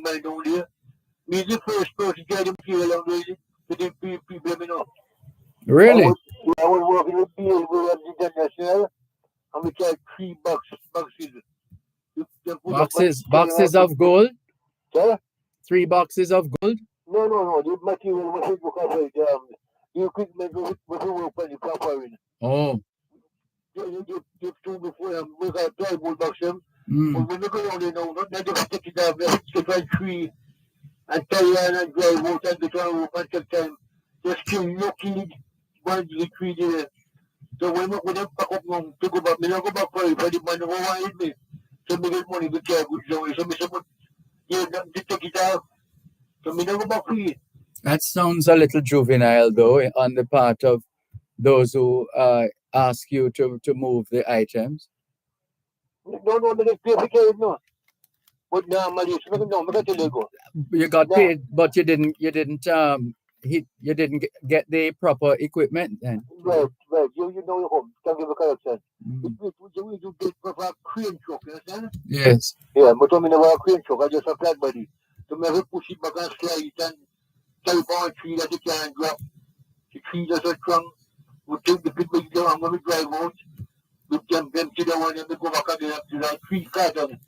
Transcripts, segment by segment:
mine down there. Me the first person to carry the material down there to the people, you know. Really? I was working with people at the international, and we carried 3 boxes. Boxes of gold? Sir? 3 boxes of gold? No. The material was in the equipment was work on the proper. Oh. You two before we got plywood box them. Mm. But when we go down there now, not just take it out, we have to take 3 and tie and drive out and get on and take time. Just still lucky one the 3 there. So when we pack up now to go back, we don't go back for the man who wanted me. So we get money to carry goods away. So we say, but yeah, to take it out. So we don't go back free. That sounds a little juvenile, though, on the part of those who ask you to move the items. No, we get paid for carry it now. But normally, we got to let go. You got paid, but you didn't get the proper equipment then. Right. You know your home. Can give a correction. You get proper crane truck, you understand? Yes. Yeah, but I never a crane truck, I just a flat body. So I have to push it back and slide it and carry on a tree that you can drop. The tree that's a trunk. We take the people down and when we drive out, we can empty the one and we go back again to that 3 carton.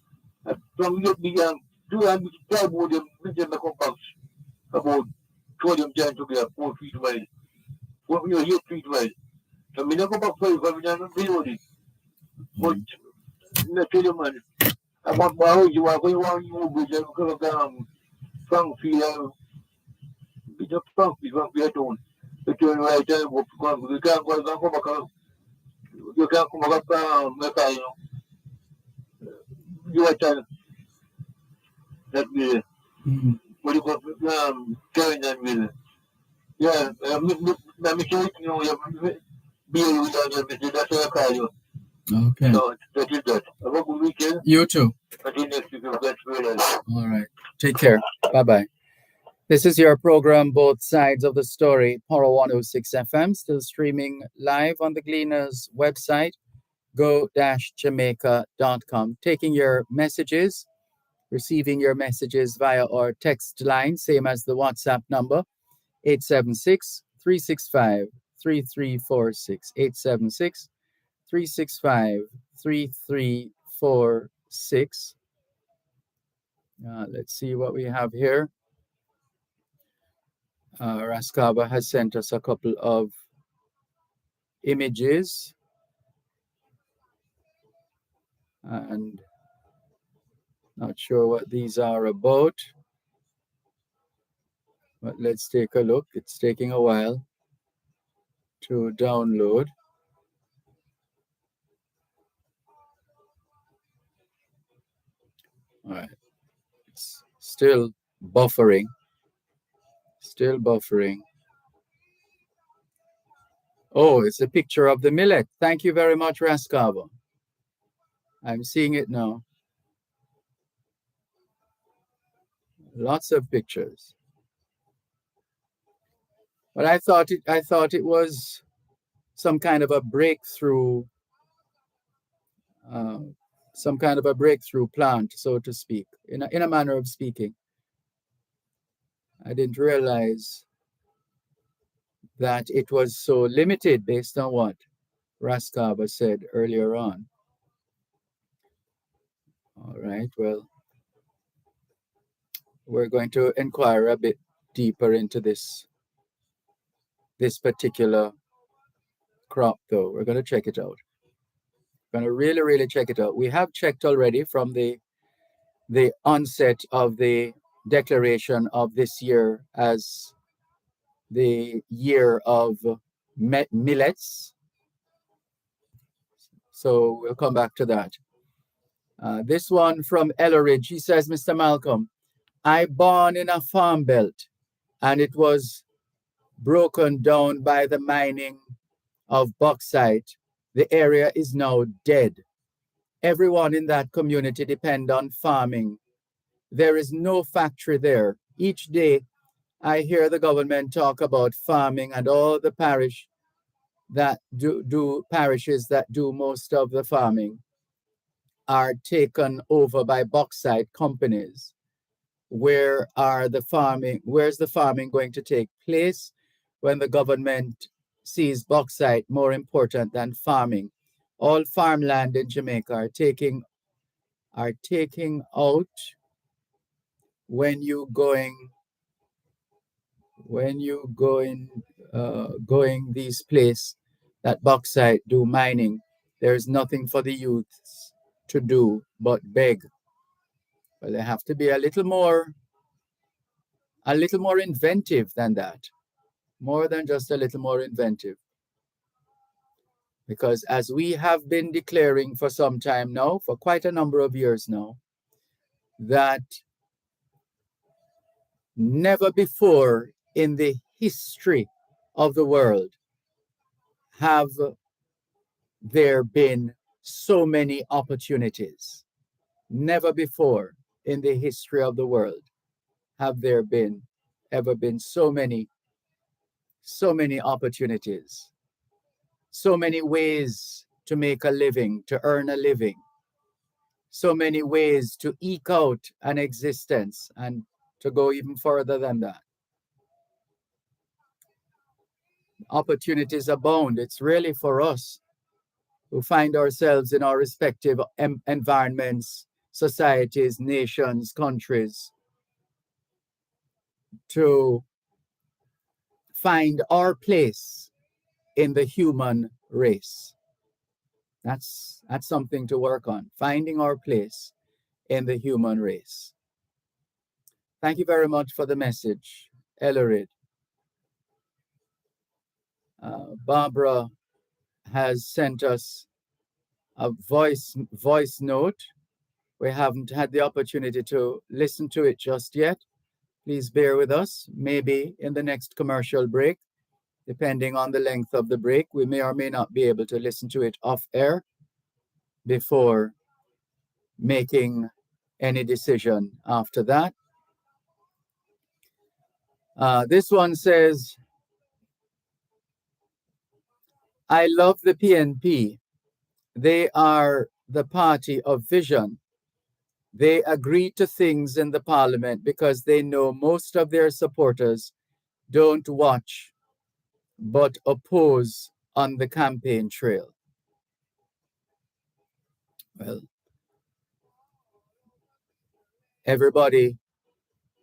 From you the 200 plywood and make them a compact. About 2 of them trying to be 4 feet wide. 8 feet wide. So we don't go back for it, but we don't reload it. But I tell you, man, I want my house, you are going to move it, because of Frank Field, it's a Frank Field down. You turn right there, you can't go back, you can't come back, Mecca, you know. You are telling that way. What you got, carrying that way. Yeah, I'm sure you know, beer without them, that's what I call you. Okay. So that is that. Have a good weekend. You too. Until next week, all right. Take care. Bye-bye. This is your program, Both Sides of the Story, Power 106 FM, still streaming live on the Gleaners website, go-jamaica.com. Taking your messages, receiving your messages via our text line, same as the WhatsApp number, 876-365-3346, 876-365-3346. Let's see what we have here. Raskaba has sent us a couple of images. And not sure what these are about. But let's take a look. It's taking a while to download. All right. It's still buffering. Oh, it's a picture of the millet. Thank you very much, Raskava. I'm seeing it now. Lots of pictures. But I thought it was some kind of a breakthrough, plant, so to speak, in a manner of speaking. I didn't realize that it was so limited based on what Raskaba said earlier on. All right, well, we're going to inquire a bit deeper into this particular crop, though. We're going to check it out. We're going to really, really check it out. We have checked already from the onset of the declaration of this year as the year of millets. So we'll come back to that. This one from Elleridge, he says, Mr. Malcolm, I born in a farm belt and it was broken down by the mining of bauxite. The area is now dead. Everyone in that community depend on farming. There is no factory there. Each day I hear the government talk about farming and all the parishes that do most of the farming are taken over by bauxite companies. where's the farming going to take place when the government sees bauxite more important than farming? All farmland in Jamaica are taking out when you going these place that bauxite do mining. There's nothing for the youths to do but beg. Well, they have to be a little more inventive than that, more than just a little more inventive. Because as we have been declaring for some time now, for quite a number of years now, that never before in the history of the world have there been so many opportunities. Never before in the history of the world have there ever been so many opportunities, so many ways to make a living, to earn a living, so many ways to eke out an existence, and to go even further than that. Opportunities abound. It's really for us who find ourselves in our respective environments, societies, nations, countries, to find our place in the human race. That's something to work on, finding our place in the human race. Thank you very much for the message, Ellerid. Barbara has sent us a voice note. We haven't had the opportunity to listen to it just yet. Please bear with us. Maybe in the next commercial break, depending on the length of the break, we may or may not be able to listen to it off air before making any decision after that. This one says, I love the PNP. They are the party of vision. They agree to things in the parliament because they know most of their supporters don't watch but oppose on the campaign trail. Well, everybody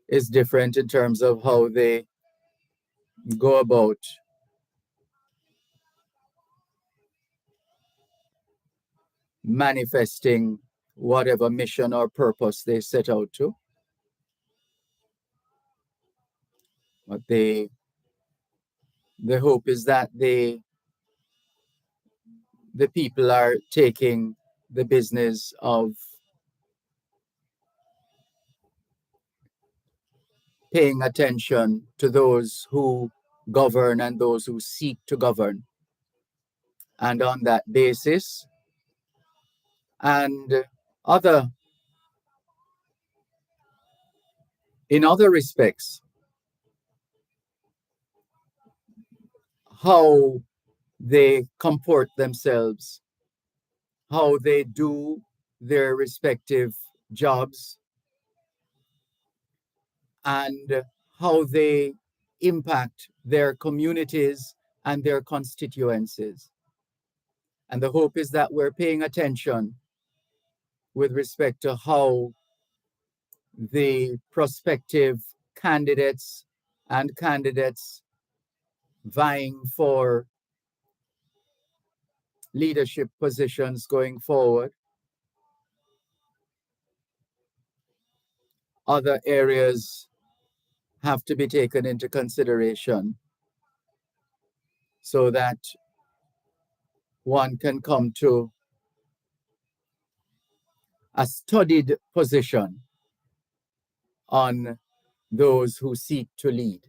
is different in terms of how they go about manifesting whatever mission or purpose they set out to. But the hope is that the people are taking the business of paying attention to those who govern and those who seek to govern. And on that basis, and in other respects, how they comport themselves, how they do their respective jobs, and how they impact their communities and their constituencies. And the hope is that we're paying attention with respect to how the prospective candidates and candidates vying for leadership positions going forward, other areas have to be taken into consideration so that one can come to a studied position on those who seek to lead.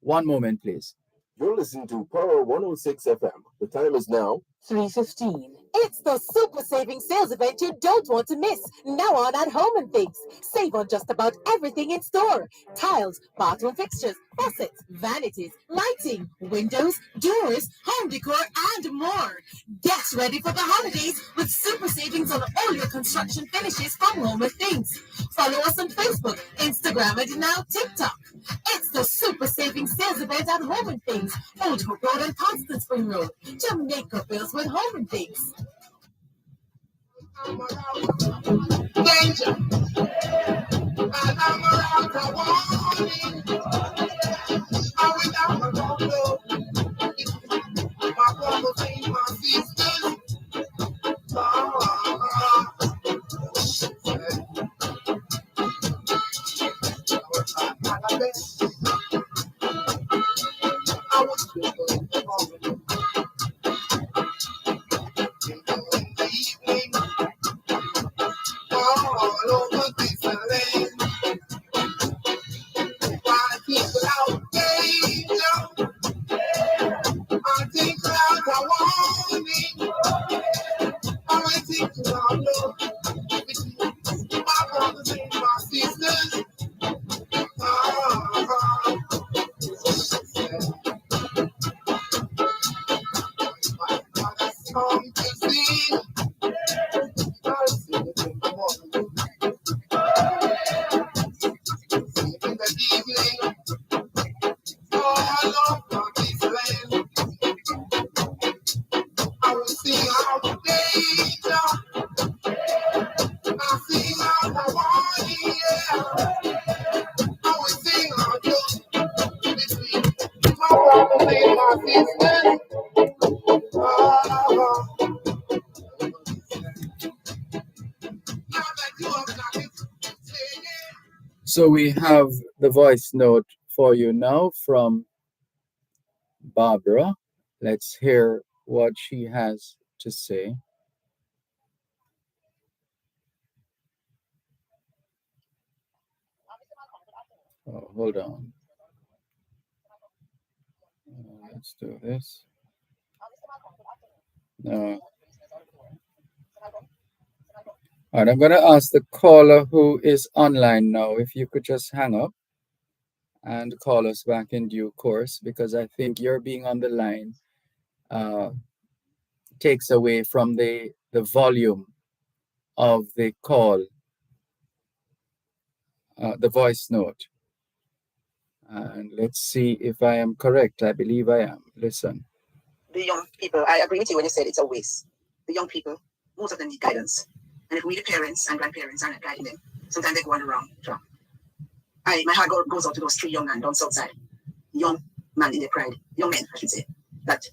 One moment, please. You're listening to Power 106 FM. The time is now 3:15. It's the super saving sales event you don't want to miss. Now on at Home and Things. Save on just about everything in store. Tiles, bathroom fixtures, faucets, vanities, lighting, windows, doors, home decor, and more. Get ready for the holidays with super savings on all your construction finishes from Home and Things. Follow us on Facebook, Instagram, and now TikTok. It's the super saving sales event at Home and Things. Old Hook Road and Constant Spring Road. Jamaica Bills with Home and Things. Danger. And I'm around the warning. I went down my road. My brothers and my sisters. I was in the evening. All over this land. Why people out danger? I think like a warning. I think about love. My brothers and my sisters. Come to see. I'll see it in the morning. In the evening. All over this land. I will sing out the danger. I sing out the warning, yeah. I will sing out the between my brothers and my sisters. So we have the voice note for you now from Barbara. Let's hear what she has to say. Oh, hold on. Let's do this. No. All right, I'm going to ask the caller who is online now if you could just hang up and call us back in due course, because I think your being on the line takes away from the volume of the call, the voice note. And let's see if I am correct. I believe I am. Listen. The young people, I agree with you when you said it's a waste. The young people, most of them need guidance. And if we, the parents and grandparents, are not guiding them, sometimes they go on the wrong track. My heart goes out to those 3 young men down south side. Young man in their pride, young men, I should say, that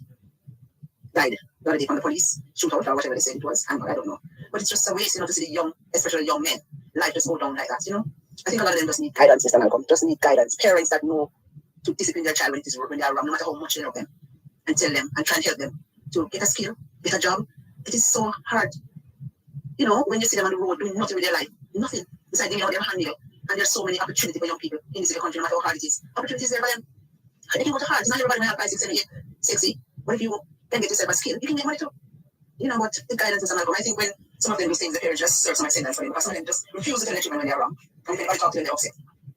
died the other day from the police shootout or whatever they said it was. I don't know. But it's just a waste, to see the young, especially young men, life just go down like that. I think a lot of them just need guidance, Mr. Malcolm. Just need guidance. Parents that know to discipline their child when they are wrong, no matter how much they love them, and tell them and try and help them to get a skill, get a job. It is so hard. When you see them on the road doing nothing with their life, nothing. It's like they have their hand here. And there's so many opportunities for young people in this country, no matter how hard it is. Opportunities there for them. It can go to hard. It's not everybody may have 5, 6, 7, 8, sexy. But if you can get yourself a skill, you can make money too. But the guidance is Malcolm. I think when some of them do things, the parents just serve some sentence for them. Because some of them just refuse to tell their children when they're wrong. And if anybody talk to them, they're upset.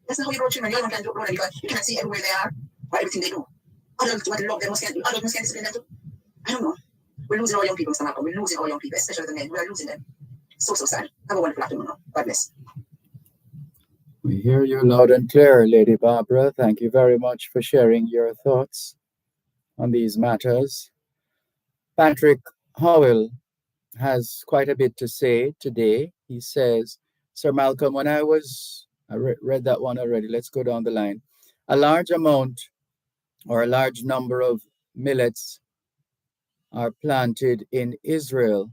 That's not how you grow children. You don't can grow them because you cannot see everywhere they are or everything they do. Adults want to love them, must can do. Adults must can discipline them too. I don't know. We're losing our young people, Mr. Malcolm. We're losing our young people, especially the men. We are losing them. So sad. Have a wonderful afternoon now. God bless. We hear you loud and clear, Lady Barbara. Thank you very much for sharing your thoughts on these matters. Patrick Howell has quite a bit to say today. He says, Sir Malcolm, when I read that one already. Let's go down the line. A large amount or a large number of millets are planted in Israel.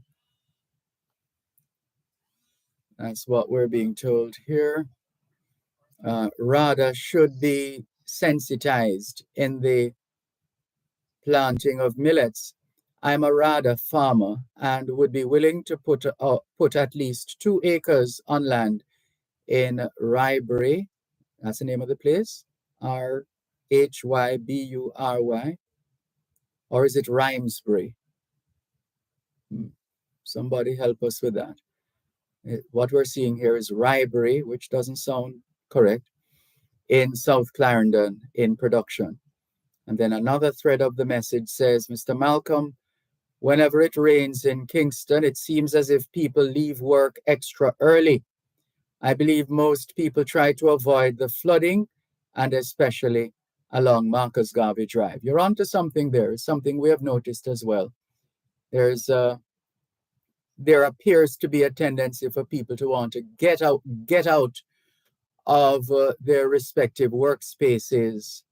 That's what we're being told here. RADA should be sensitized in the planting of millets. I'm a RADA farmer and would be willing to put at least 2 acres on land in Rybury. That's the name of the place. Rhybury. Or is it Rhymesbury? Somebody help us with that. What we're seeing here is Ribery, which doesn't sound correct, in South Clarendon in production. And then another thread of the message says, Mr. Malcolm, whenever it rains in Kingston, it seems as if people leave work extra early. I believe most people try to avoid the flooding, and especially along Marcus Garvey Drive. You're onto something there. It's something we have noticed as well. There appears to be a tendency for people to want to get out of their respective workspaces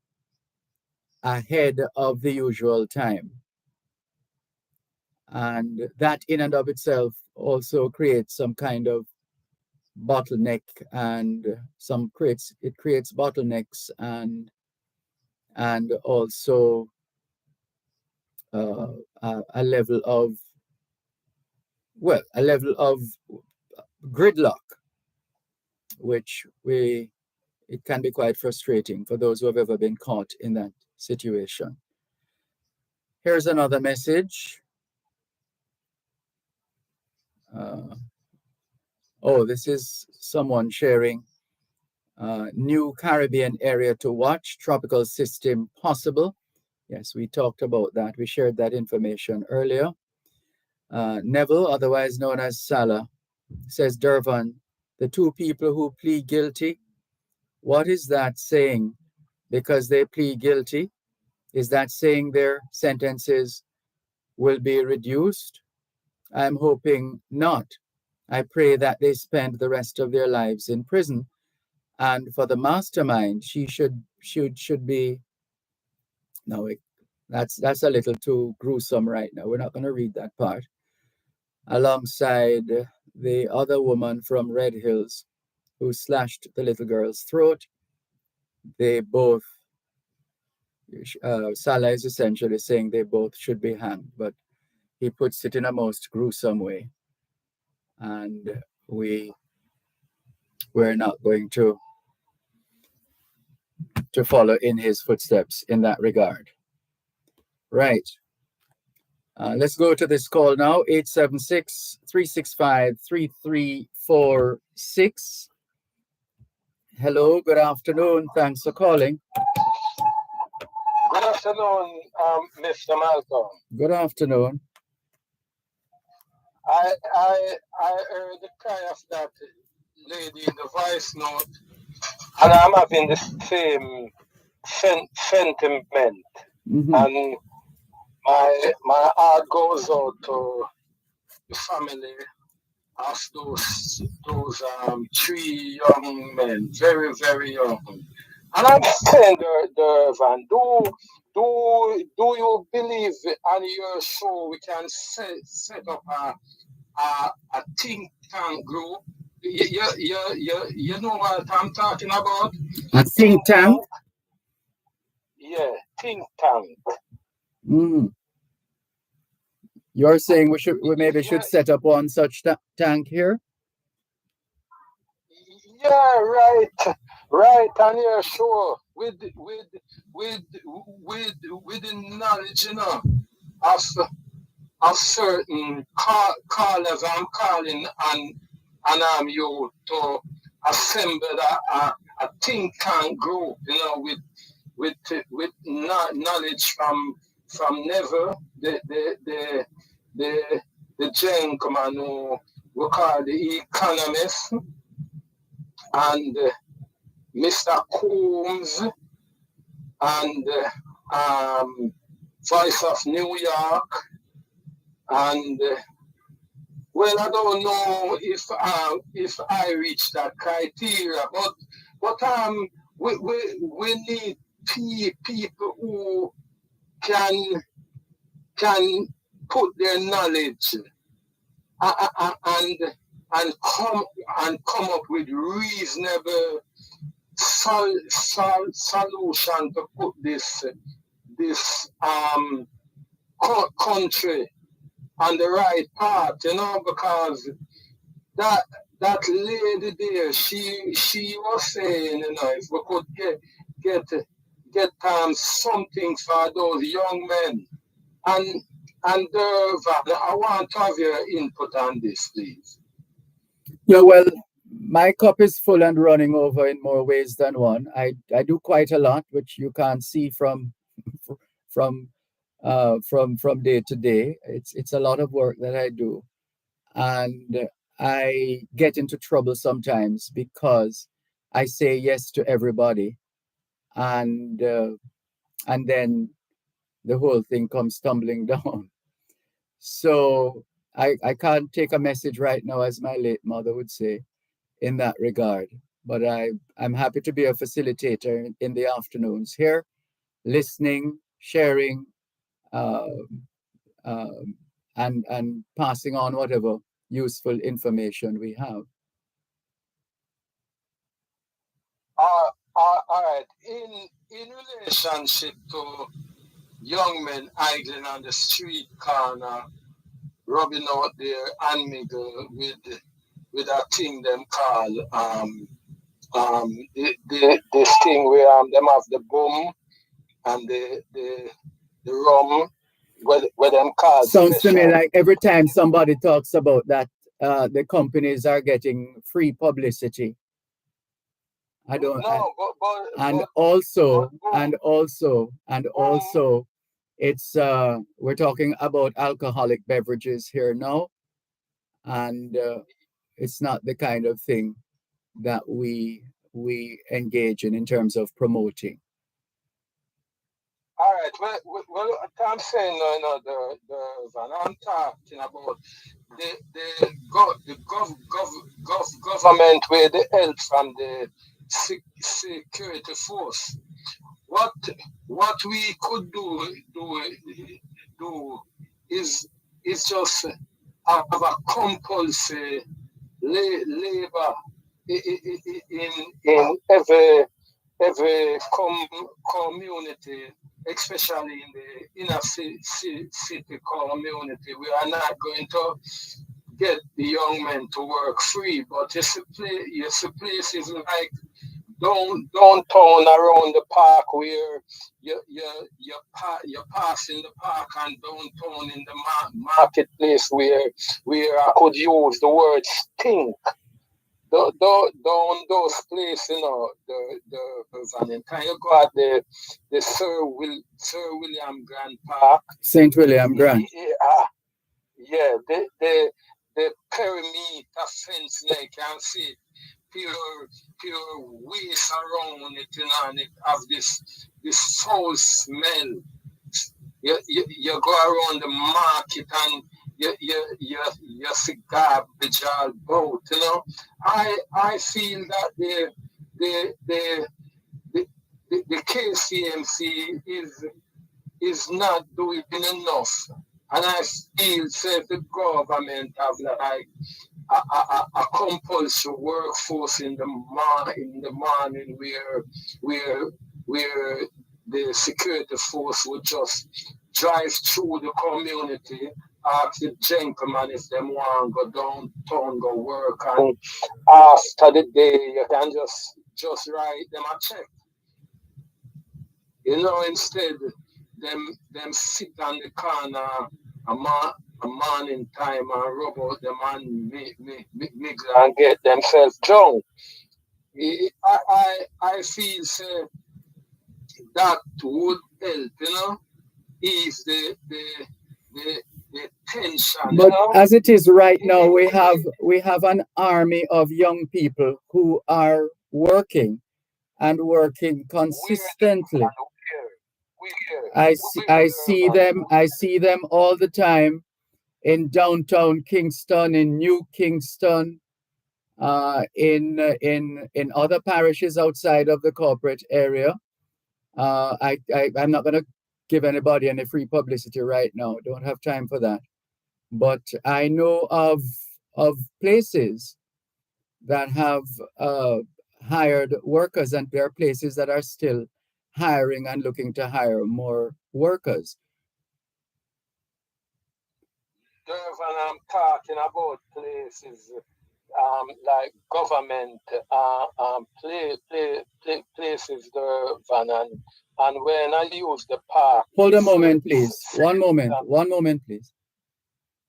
ahead of the usual time. And that in and of itself also creates some kind of bottleneck, and it creates bottlenecks and also a level of gridlock, which it can be quite frustrating for those who have ever been caught in that situation. Here's another message. This is someone sharing new Caribbean area to watch, tropical system possible. Yes, we talked about that. We shared that information earlier. Neville, otherwise known as Salah, says, Dervan, the two people who plead guilty, what is that saying? Because they plead guilty, is that saying their sentences will be reduced? I'm hoping not. I pray that they spend the rest of their lives in prison. And for the mastermind, she should be. No, that's a little too gruesome right now. We're not going to read that part. Alongside the other woman from Red Hills who slashed the little girl's throat, they both. Salah is essentially saying they both should be hanged, but he puts it in a most gruesome way. And we're not going to follow in his footsteps in that regard. Right. Let's go to this call now, 876-365-3346. Hello, good afternoon. Thanks for calling. Good afternoon, Mr. Malcolm. Good afternoon. I heard the cry of that lady in the voice note, and I'm having the same sentiment. Mm-hmm. And my heart goes out to the family of those three young men, very, very young. And I'm saying, Dervan, do you believe on your show we can set up a think tank group? You know what I'm talking about? A think tank? Yeah, think tank. Mm. You're saying we maybe should set up one such tank here? Yeah, right on your show with the knowledge, of certain callers I'm calling and you to assemble a think tank group, with knowledge from Neville, the gentleman who we call the economist, and Mr. Combs, and Voice of New York, and well, I don't know if I reach that criteria, but we need people who can put their knowledge and come up with reasonable solution to put this country on the right path, because that lady there, she was saying, if we could get something for those young men, and And I want to have your input on this, please. Yeah, well, my cup is full and running over in more ways than one. I do quite a lot, which you can't see from from day to day. It's a lot of work that I do, and I get into trouble sometimes because I say yes to everybody, and and then the whole thing comes tumbling down. So I can't take a message right now, as my late mother would say, in that regard. But I'm happy to be a facilitator in the afternoons here, listening, sharing, um, um, and passing on whatever useful information we have. All right. In relationship to young men idling on the street corner, rubbing out their handmiddle with a thing them call this thing where them have the boom and the rum where them call Sounds to me special. like every time somebody talks about that, the companies are getting free publicity. I don't, I, No, and but also, boom, and also, and boom. also, it's we're talking about alcoholic beverages here now, and it's not the kind of thing that we engage in terms of promoting. All right. Well, I'm saying the Van, I'm talking about the government where the help from the security force. What what we could do is just have a compulsory labor in every community, especially in the inner city community. We are not going to get the young men to work free, but you see places like downtown around the park where you pass in the park and downtown in the marketplace where I could use the word stink. Down those places, the Valentine, you go at the Sir William Grant Park. Saint William Grant. Yeah, the perimeter fence, like you can see pure waste around it, and it have this foul smell. You go around the market and you see garbage all about. I feel that the the KCMC is not doing enough. And I feel say the government have like a compulsory workforce in the morning where the security force would just drive through the community, ask the gentlemen if them want go downtown go work, and after the day you can just write them a check. Instead them sit on the corner a morning time and rub out them and mix and get themselves drunk. I feel say that would help, ease the tension, But as it is right now, we have an army of young people who are working and working consistently. I see them all the time in downtown Kingston, in New Kingston, in other parishes outside of the corporate area. I'm not going to give anybody any free publicity right now. Don't have time for that. But I know of places that have hired workers, and there are places that are still hiring and looking to hire more workers. Dervan, I'm talking about places like government places this is the van, and when I use the park. Hold a moment, please. One moment, please.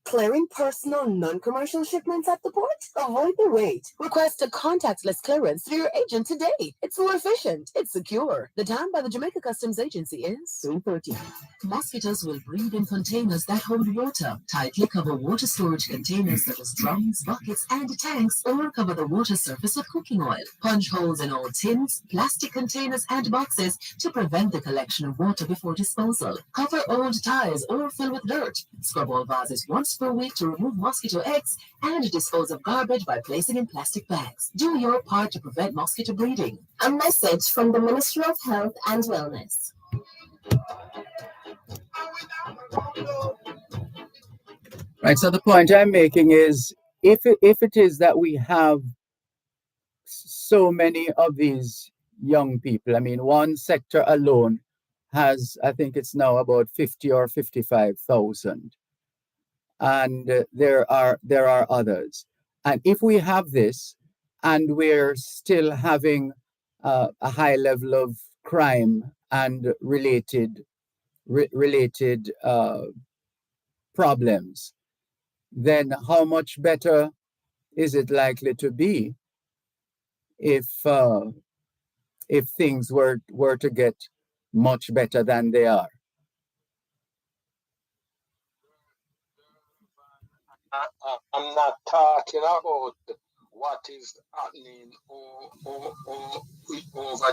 Clearing personal non-commercial shipments at the port? Avoid the wait. Request a contactless clearance through your agent today. It's more efficient. It's secure. The time by the Jamaica Customs Agency is 3:30. Mosquitoes will breed in containers that hold water. Tightly cover water storage containers such as drums, buckets, and tanks, or cover the water surface with cooking oil. Punch holes in all tins, plastic containers, and boxes to prevent the collection of water before disposal. Cover old tires or fill with dirt. Scrub all vases once per week to remove mosquito eggs and dispose of garbage by placing in plastic bags. Do your part to prevent mosquito breeding. A message from the Ministry of Health and Wellness. Right. So the point I'm making is, if it is that we have so many of these young people, I mean, one sector alone has, I think it's now about 50 or 55,000. And there are others. And if we have this, and we're still having a high level of crime and related problems, then how much better is it likely to be if things were to get much better than they are? I'm not talking about what is happening over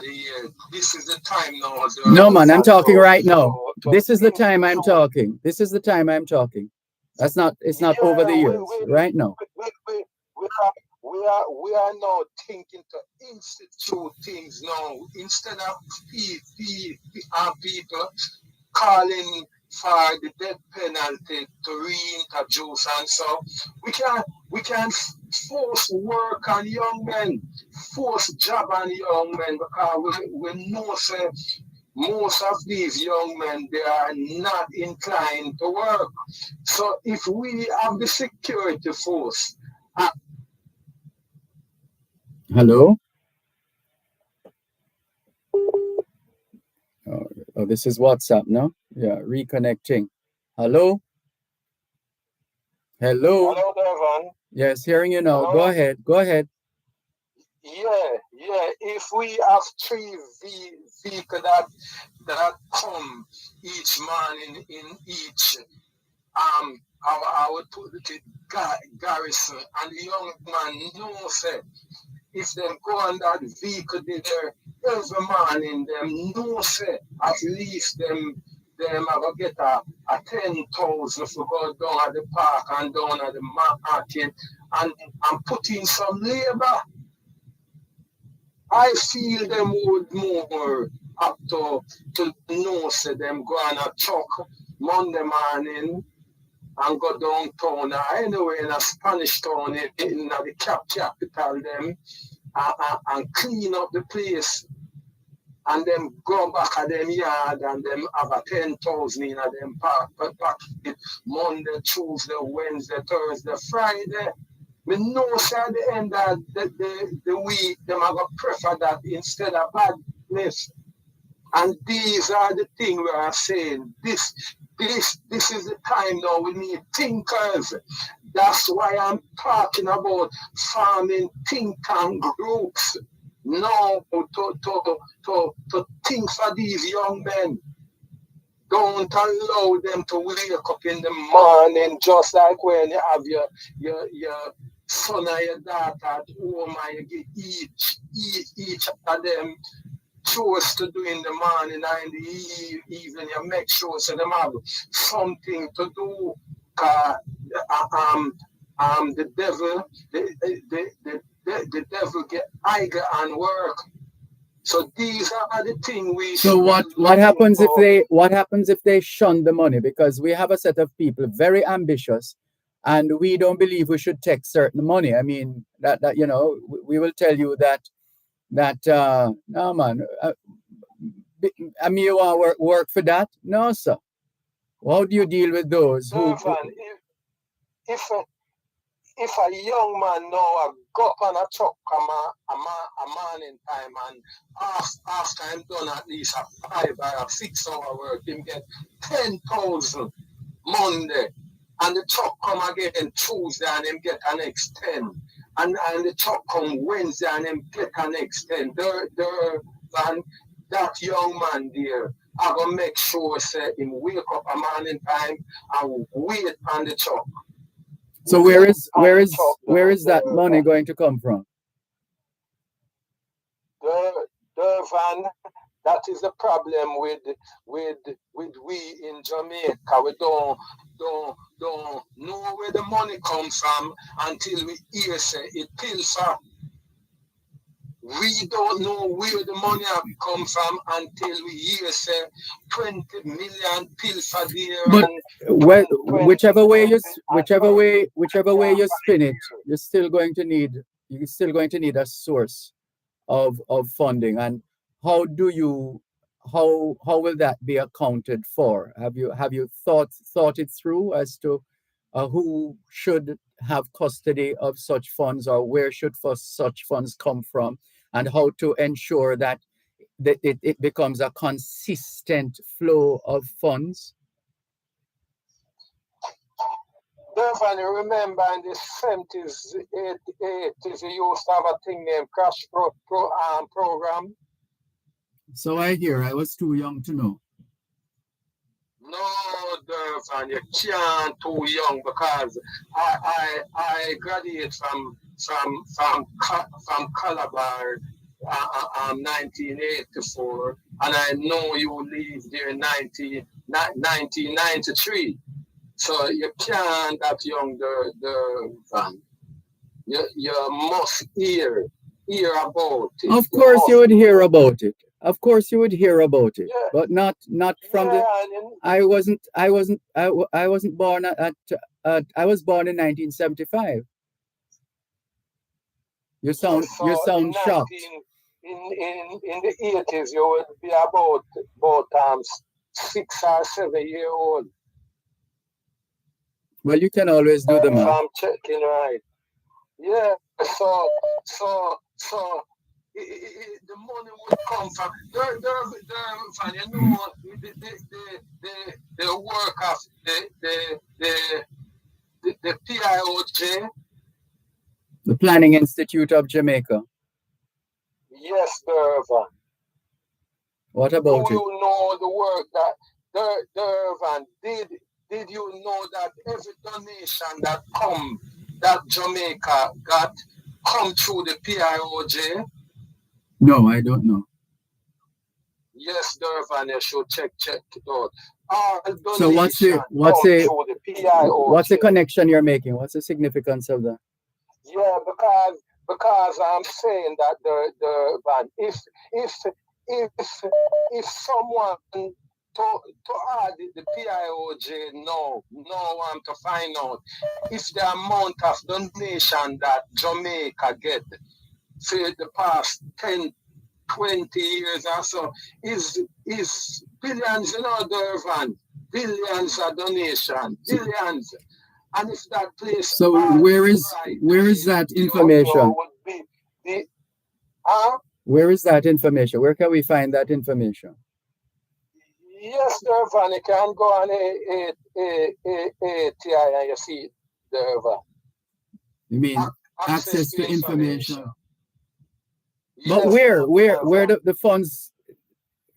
the years. This is the time now. No, man, I'm talking right now. This is the time I'm talking. This is the time I'm talking. It's not over the years. Right now. We are now thinking to institute things now instead of people calling for the death penalty to reintroduce, and so we can force work on young men, force job on young men, because we know say most of these young men, they are not inclined to work. So if we have the security force. Hello? Oh, this is WhatsApp, no? Yeah, reconnecting. Hello? Hello? Hello, Dervan. Yes, hearing you now. Hello? Go ahead. Yeah. If we have three vehicles that come each morning in each our garrison, and the young man knows that if them go on that vehicle there every morning, them knows that at least them have to get a 10,000 to go down at the park and down at the market and put in some labor. I feel them would more up to know say them go on a truck Monday morning and go downtown, anyway in a Spanish town in the capital them, and clean up the place, and them go back at them yard and them have a 10,000 in a them park Monday, Tuesday, Wednesday, Thursday, Friday. We know at the end of the week them have a prefer that instead of badness. And these are the things we are saying. This is the time now we need thinkers. That's why I'm talking about farming think tank groups. Now to think for these young men. Don't allow them to wake up in the morning just like when you have your son or your daughter at home and you get each of them chores to do in the morning and in the evening. You make sure so them have something to do. The devil get eager and work. So these are the things we. So what happens if they shun the money? Because we have a set of people very ambitious, and we don't believe we should take certain money. I mean that we will tell you that no man. I mean, you want work for that? No, sir. How do you deal with those who? if a young man now go up on a truck come a morning time and after I'm done at least a 5 or 6 hour work, him get 10,000 Monday, and the truck come again Tuesday and him get an next 10. And the truck come Wednesday and him get an next 10. And that young man there, I gonna make sure say him wake up a morning time and wait on the truck. So where is that money going to come from? Dervan, that is the problem with we in Jamaica. We don't know where the money comes from until we hear say it pilfer. We don't know where the money have come from until we hear say 20 million pilfer there. But whichever way you spin it, you're still going to need a source of funding. And how will that be accounted for? Have you thought it through as to who should have custody of such funds, or where should such funds come from, and how to ensure that it becomes a consistent flow of funds? Dervan, you remember in the 70s, 80s, you used to have a thing named Crash Program? So I hear. I was too young to know. No, Dervan, you can't too young, because I graduated from Calabar 1984, and I know you leave there in 1993. So you can't that young, Dervan. You must hear about it. Of course you would hear about it. Of course you would hear about it, Yeah. but not from the. I wasn't born I was born in 1975. You sound shocked. In the 80s, you would be about 6 or 7 years old. Well, you can always do the math. I'm checking right. Yeah. So the money would come from the work of the PIOJ. The Planning Institute of Jamaica. Yes, Dervan. What about it? Do you know the work that Dervan did you know that every donation that Jamaica got come through the PIOJ? No, I don't know. Yes, Dervan, you should check it out. So what's the connection you're making? What's the significance of that? Yeah, because I'm saying that Dervan, if someone to add the PIOJ no want to find out if the amount of donation that Jamaica get for the past 10, 20 years or so is billions, Dervan, billions of donation, billions. And if that place, so where is that information? Where is that information? Where can we find that information? Yes, Dervan, you can go on ATI and you see it, Dervan. You mean access to information? Yes, but where the funds?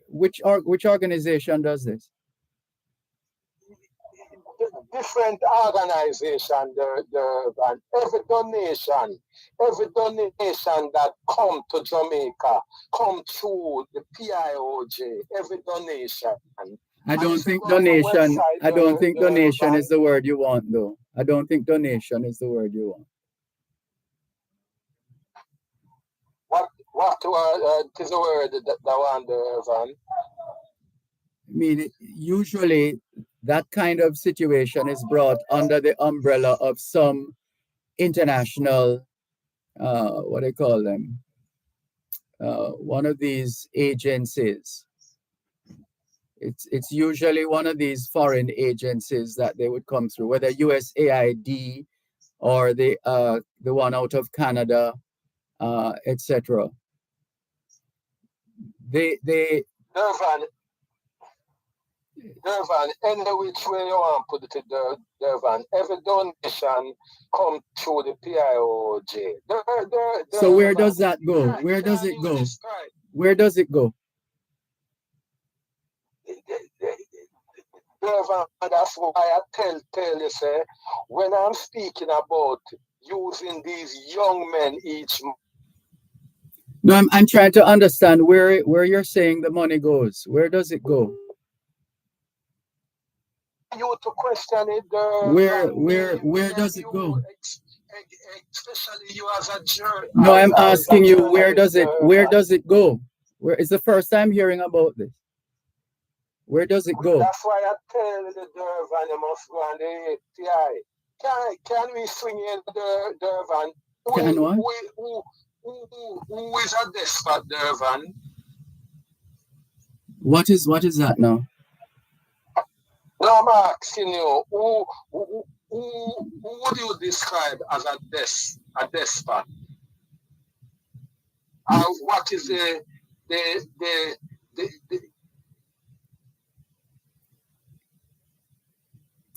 Which organization does this? Different organization, Dervan. Every donation that come to Jamaica come through the PIOJ. Every donation. I don't think donation is the word you want, though. I don't think donation is the word you want. What is the word that one, Dervan? I mean, usually that kind of situation is brought under the umbrella of some international, what do they call them? One of these agencies. It's usually one of these foreign agencies that they would come through, whether USAID or the one out of Canada, etc. They Dervan, any which way you want to put it, Dervan, every donation come through the PIOJ. So where does that go? Where does it go? Where does it go? Dervan, that's why I tell you, say, when I'm speaking about using these young men each month. No, I'm trying to understand where you're saying the money goes. Where does it go? You to question it, where does it go? Especially you as a jury. No, I'm asking you, where does it go? Where is the first time hearing about this? Where does it go? That's why I tell the Dervan you must go on the ATI. Can we swing in the Dervan? Can what? Who is a despot, Dervan? What is that now? No, I'm asking you, who would you describe as a despot? What is the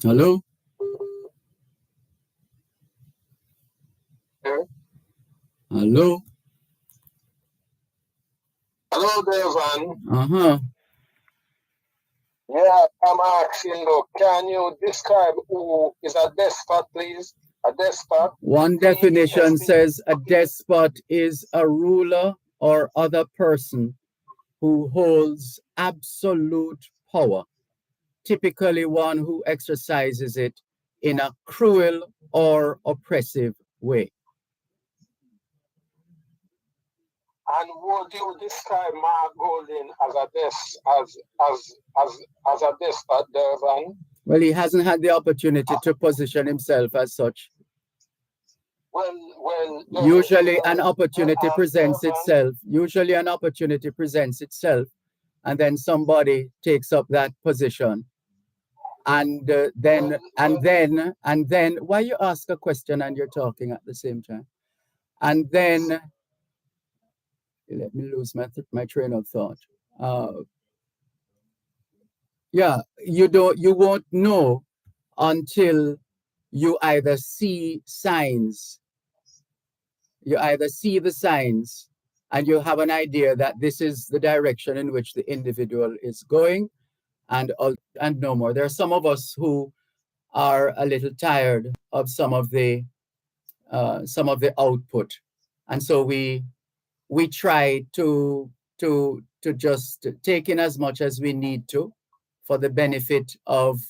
Hello? Hello? Hello, Dervan. Uh-huh. Yeah, I'm asking you, can you describe who is a despot, please? A despot? One definition says a despot is a ruler or other person who holds absolute power, typically one who exercises it in a cruel or oppressive way. And would you describe Mark Golding as a despot, Dervan? Well, he hasn't had the opportunity to position himself as such. Well, usually an opportunity presents itself. Usually an opportunity presents itself, and then somebody takes up that position. And then, why you ask a question and you're talking at the same time? And then, let me lose my train of thought. Yeah, you won't know until you either see signs. You either see the signs and you have an idea that this is the direction in which the individual is going, and no more. There are some of us who are a little tired of some of the output, and so we try to just take in as much as we need to for the benefit of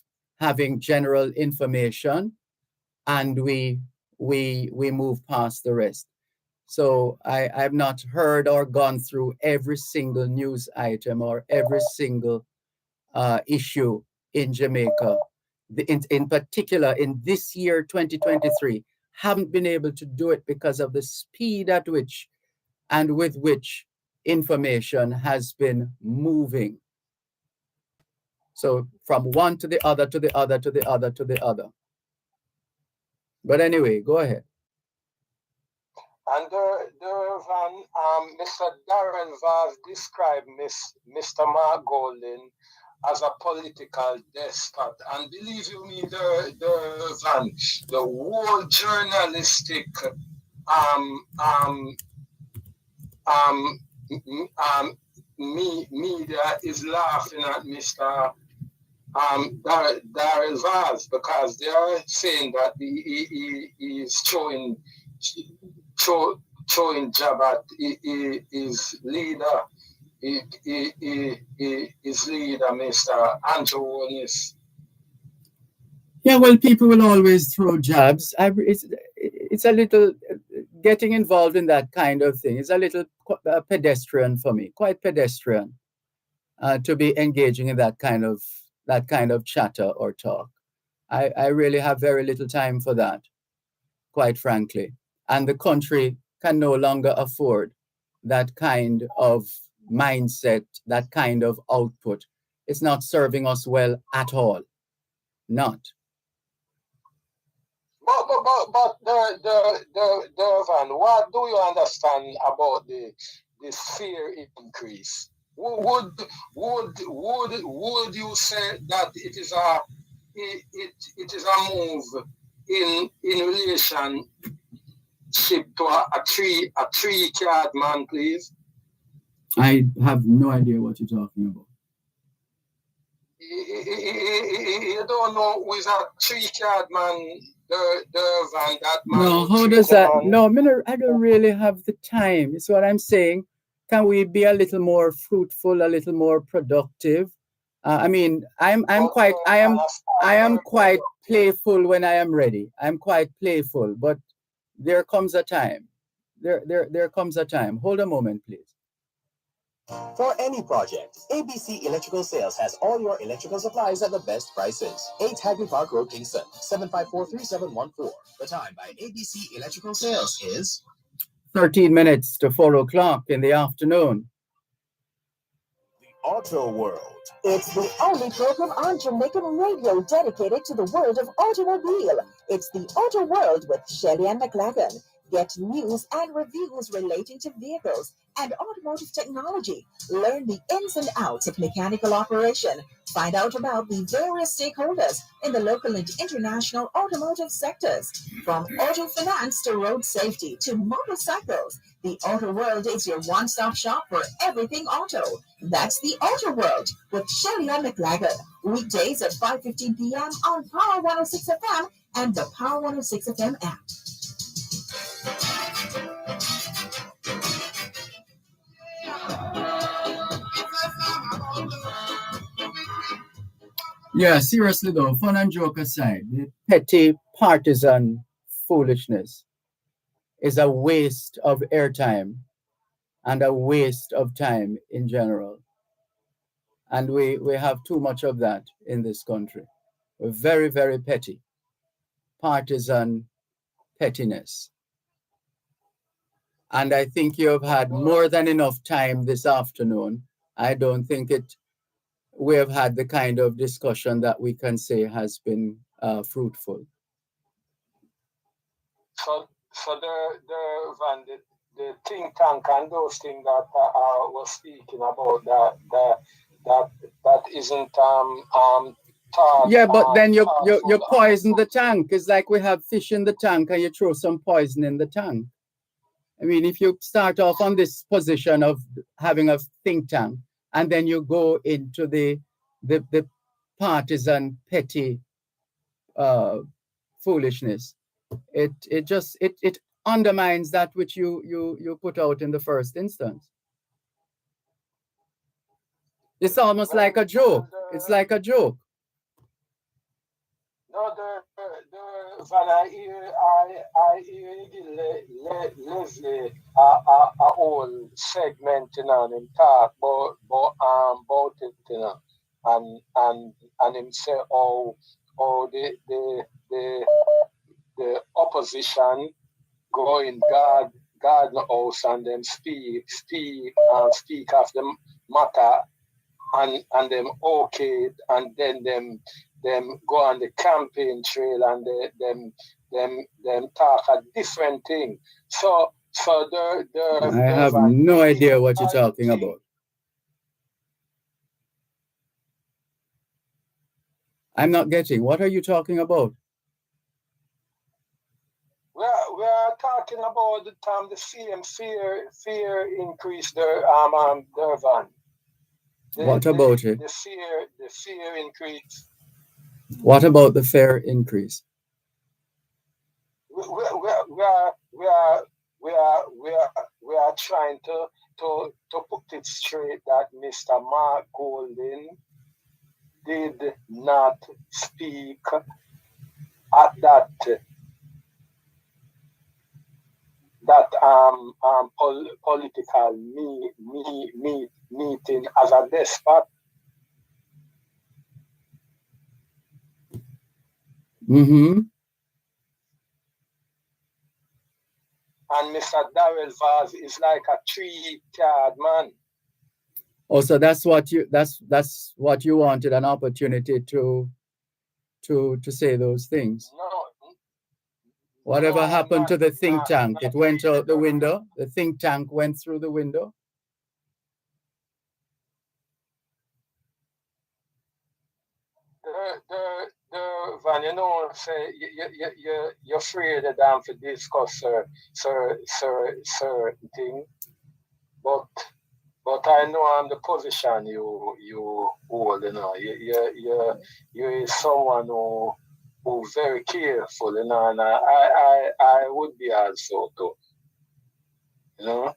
having general information, and we move past the rest. So I've not heard or gone through every single news item or every single issue in Jamaica. In particular, in this year, 2023, haven't been able to do it because of the speed at which and with which information has been moving. So from one to the other, to the other, to the other, to the other. But anyway, go ahead. And Dervan, Mr. Darren Vaz described Mr. Mark Golding as a political despot. And believe you me, Dervan, the whole journalistic media is laughing at Mr. Darren Vaz because they are saying that he is throwing jab at his leader. His leader, Mr. Andrew Willis. Yeah, well, people will always throw jabs. It's a little, getting involved in that kind of thing is a little pedestrian for me, quite pedestrian, to be engaging in that kind of chatter or talk. I really have very little time for that, quite frankly. And the country can no longer afford that kind of mindset, that kind of output. It's not serving us well at all. Not. Dervan, what do you understand about this fear increase? Would you say that it is a move in relationship to a three card man, please? I have no idea what you're talking about. You don't know who is a three card man, Dervan, that man. No, how does that? No, I don't really have the time. It's what I'm saying. Can we be a little more fruitful, a little more productive? I mean, I am quite playful when I am ready. I'm quite playful, but there comes a time. There comes a time. Hold a moment, please. For any project, ABC Electrical Sales has all your electrical supplies at the best prices. 8 Hagley Park Road, Kingston, 754-3714. The time by ABC Electrical Sales is 13 minutes to 4 o'clock in the afternoon. The Auto World. It's the only program on Jamaican radio dedicated to the world of automobile. It's the Auto World with Shelley and McLagan. Get news and reviews relating to vehicles and automotive technology. Learn the ins and outs of mechanical operation. Find out about the various stakeholders in the local and international automotive sectors. From auto finance to road safety to motorcycles, the Auto World is your one-stop shop for everything auto. That's the Auto World with Shelley and McLagan. Weekdays at 5:15 p.m. on Power 106 FM and the Power 106 FM app. Yeah, seriously though, fun and joke aside, the petty partisan foolishness is a waste of airtime and a waste of time in general. And we have too much of that in this country. We're very, very petty. Partisan pettiness. And I think you have had more than enough time this afternoon. I don't think we have had the kind of discussion that we can say has been fruitful. So the think tank and those things that I was speaking about that isn't taught. Yeah, but then you poison the tank. It's like we have fish in the tank and you throw some poison in the tank. I mean, if you start off on this position of having a think tank and then you go into the partisan petty foolishness, it undermines that which you put out in the first instance. It's almost like a joke. It's like a joke. No, Van, I hear Leslie a whole segment, you know, and him talk about it, you know, and him say how the opposition go in God house and them speak of the matter and them okay and then them go on the campaign trail and them talk a different thing. So I have no idea what you're talking about. I'm not getting. What are you talking about? We are talking about the same fear increase Dervan. What about it? The fear increase. What about the fare increase? We are trying to put it straight that Mr. Mark Golding did not speak at that political meeting as a despot. Mm-hmm. And Mr. Darrell Vaz is like a 3-card man. Oh, so that's what you wanted, an opportunity to say those things. Whatever happened to the think tank? It went out the window. The think tank went through the window. Van, you know, say you're afraid of them to discuss certain thing, but I know I'm the position you hold. You know, you're someone who very careful. You know, and I would be also too. You know.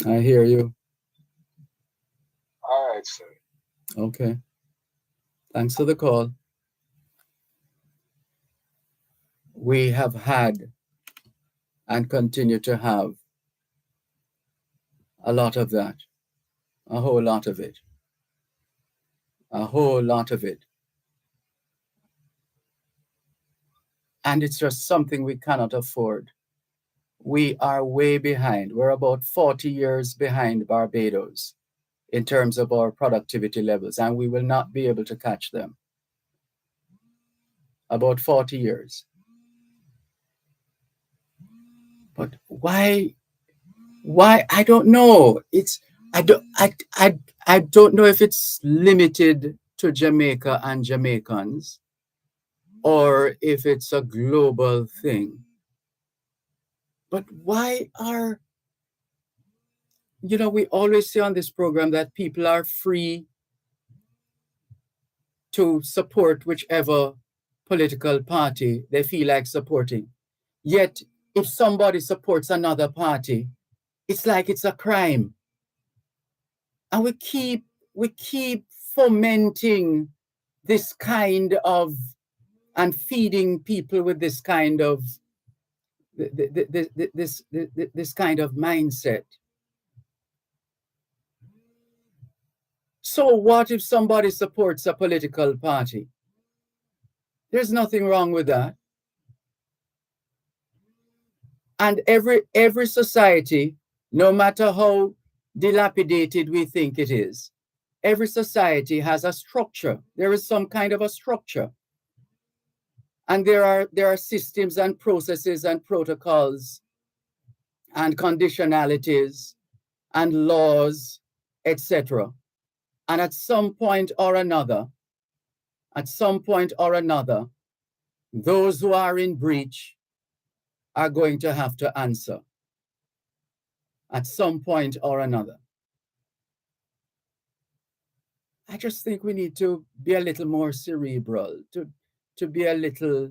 I hear you. All right, sir. Okay. Thanks for the call. We have had and continue to have a lot of that, a whole lot of it, a whole lot of it. And it's just something we cannot afford. We are way behind. We're about 40 years behind Barbados in terms of our productivity levels, and we will not be able to catch them. About 40 years. But why? I don't know. I don't know if it's limited to Jamaica and Jamaicans or if it's a global thing. But why are, we always say on this program that people are free to support whichever political party they feel like supporting. Yet, if somebody supports another party, it's like it's a crime. And we keep fomenting this kind of, and feeding people with this kind of, this kind of mindset. So what if somebody supports a political party? There's nothing wrong with that. And every society, no matter how dilapidated we think it is, every society has a structure. There is some kind of a structure. And there are systems and processes and protocols and conditionalities and laws, etc. And at some point or another, those who are in breach are going to have to answer at some point or another. I just think we need to be a little more cerebral, to be a little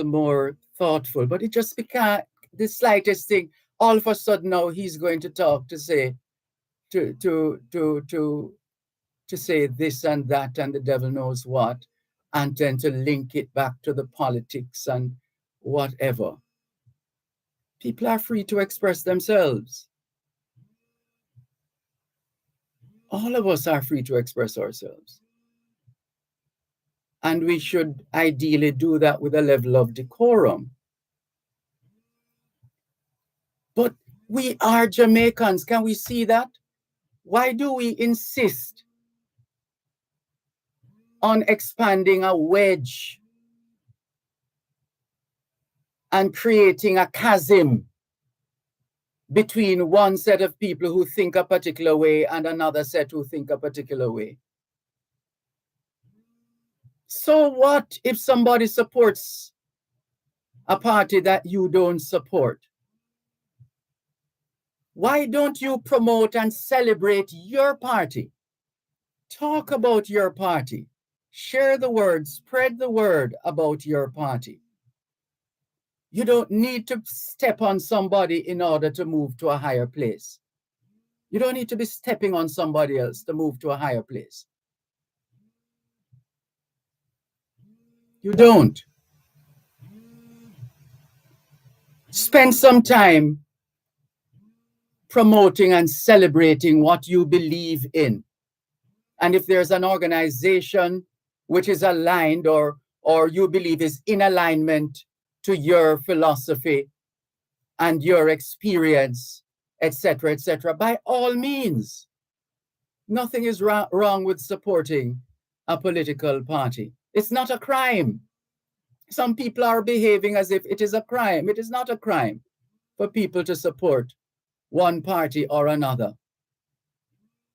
more thoughtful. But it just became the slightest thing. All of a sudden now he's going to talk to say to say this and that and the devil knows what, and then to link it back to the politics and whatever. People are free to express themselves. All of us are free to express ourselves. And we should ideally do that with a level of decorum. But we are Jamaicans. Can we see that? Why do we insist on expanding a wedge and creating a chasm between one set of people who think a particular way and another set who think a particular way? So what if somebody supports a party that you don't support? Why don't you promote and celebrate your party? Talk about your party. Share the word, spread the word about your party. You don't need to step on somebody in order to move to a higher place. You don't need to be stepping on somebody else to move to a higher place. You don't. Spend some time promoting and celebrating what you believe in. And if there's an organization which is aligned or you believe is in alignment to your philosophy and your experience, etc., by all means. Nothing is wrong with supporting a political party. It's not a crime. Some people are behaving as if it is a crime. It is not a crime for people to support one party or another.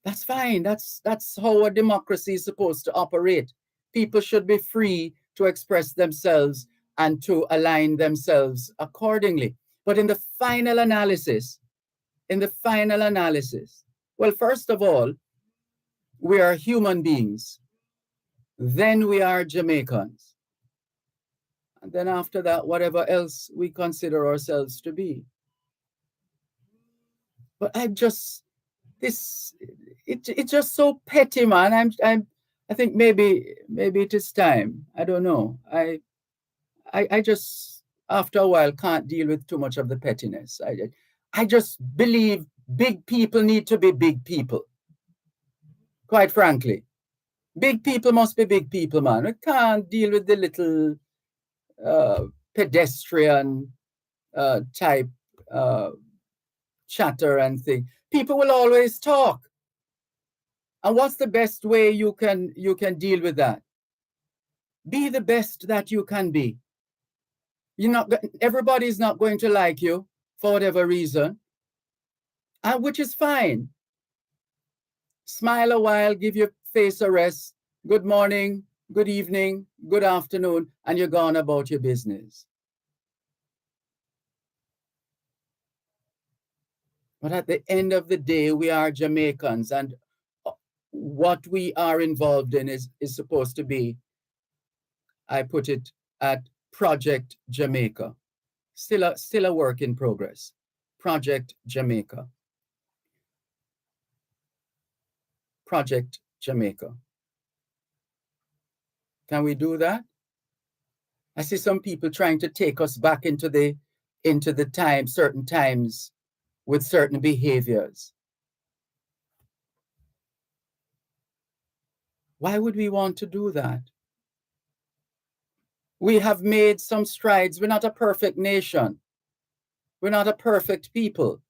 That's fine. That's how a democracy is supposed to operate. People should be free to express themselves and to align themselves accordingly. But in the final analysis, well, first of all, we are human beings. Then we are Jamaicans. And then after that, whatever else we consider ourselves to be. But it's just so petty, man. I think maybe it is time. I don't know. I just, after a while, can't deal with too much of the pettiness. I just believe big people need to be big people. Quite frankly, big people must be big people, man. We can't deal with the little pedestrian type chatter and thing. People will always talk. And what's the best way you can deal with that? Be the best that you can be. Everybody's not going to like you for whatever reason, which is fine. Smile a while, give your face a rest. Good morning, good evening, good afternoon, and you're gone about your business. But at the end of the day, we are Jamaicans, and what we are involved in is supposed to be, I put it at Project Jamaica. Still a work in progress. Project Jamaica. Project Jamaica. Can we do that? I see some people trying to take us back into the certain times with certain behaviors. Why would we want to do that? We have made some strides. We're not a perfect nation. We're not a perfect people.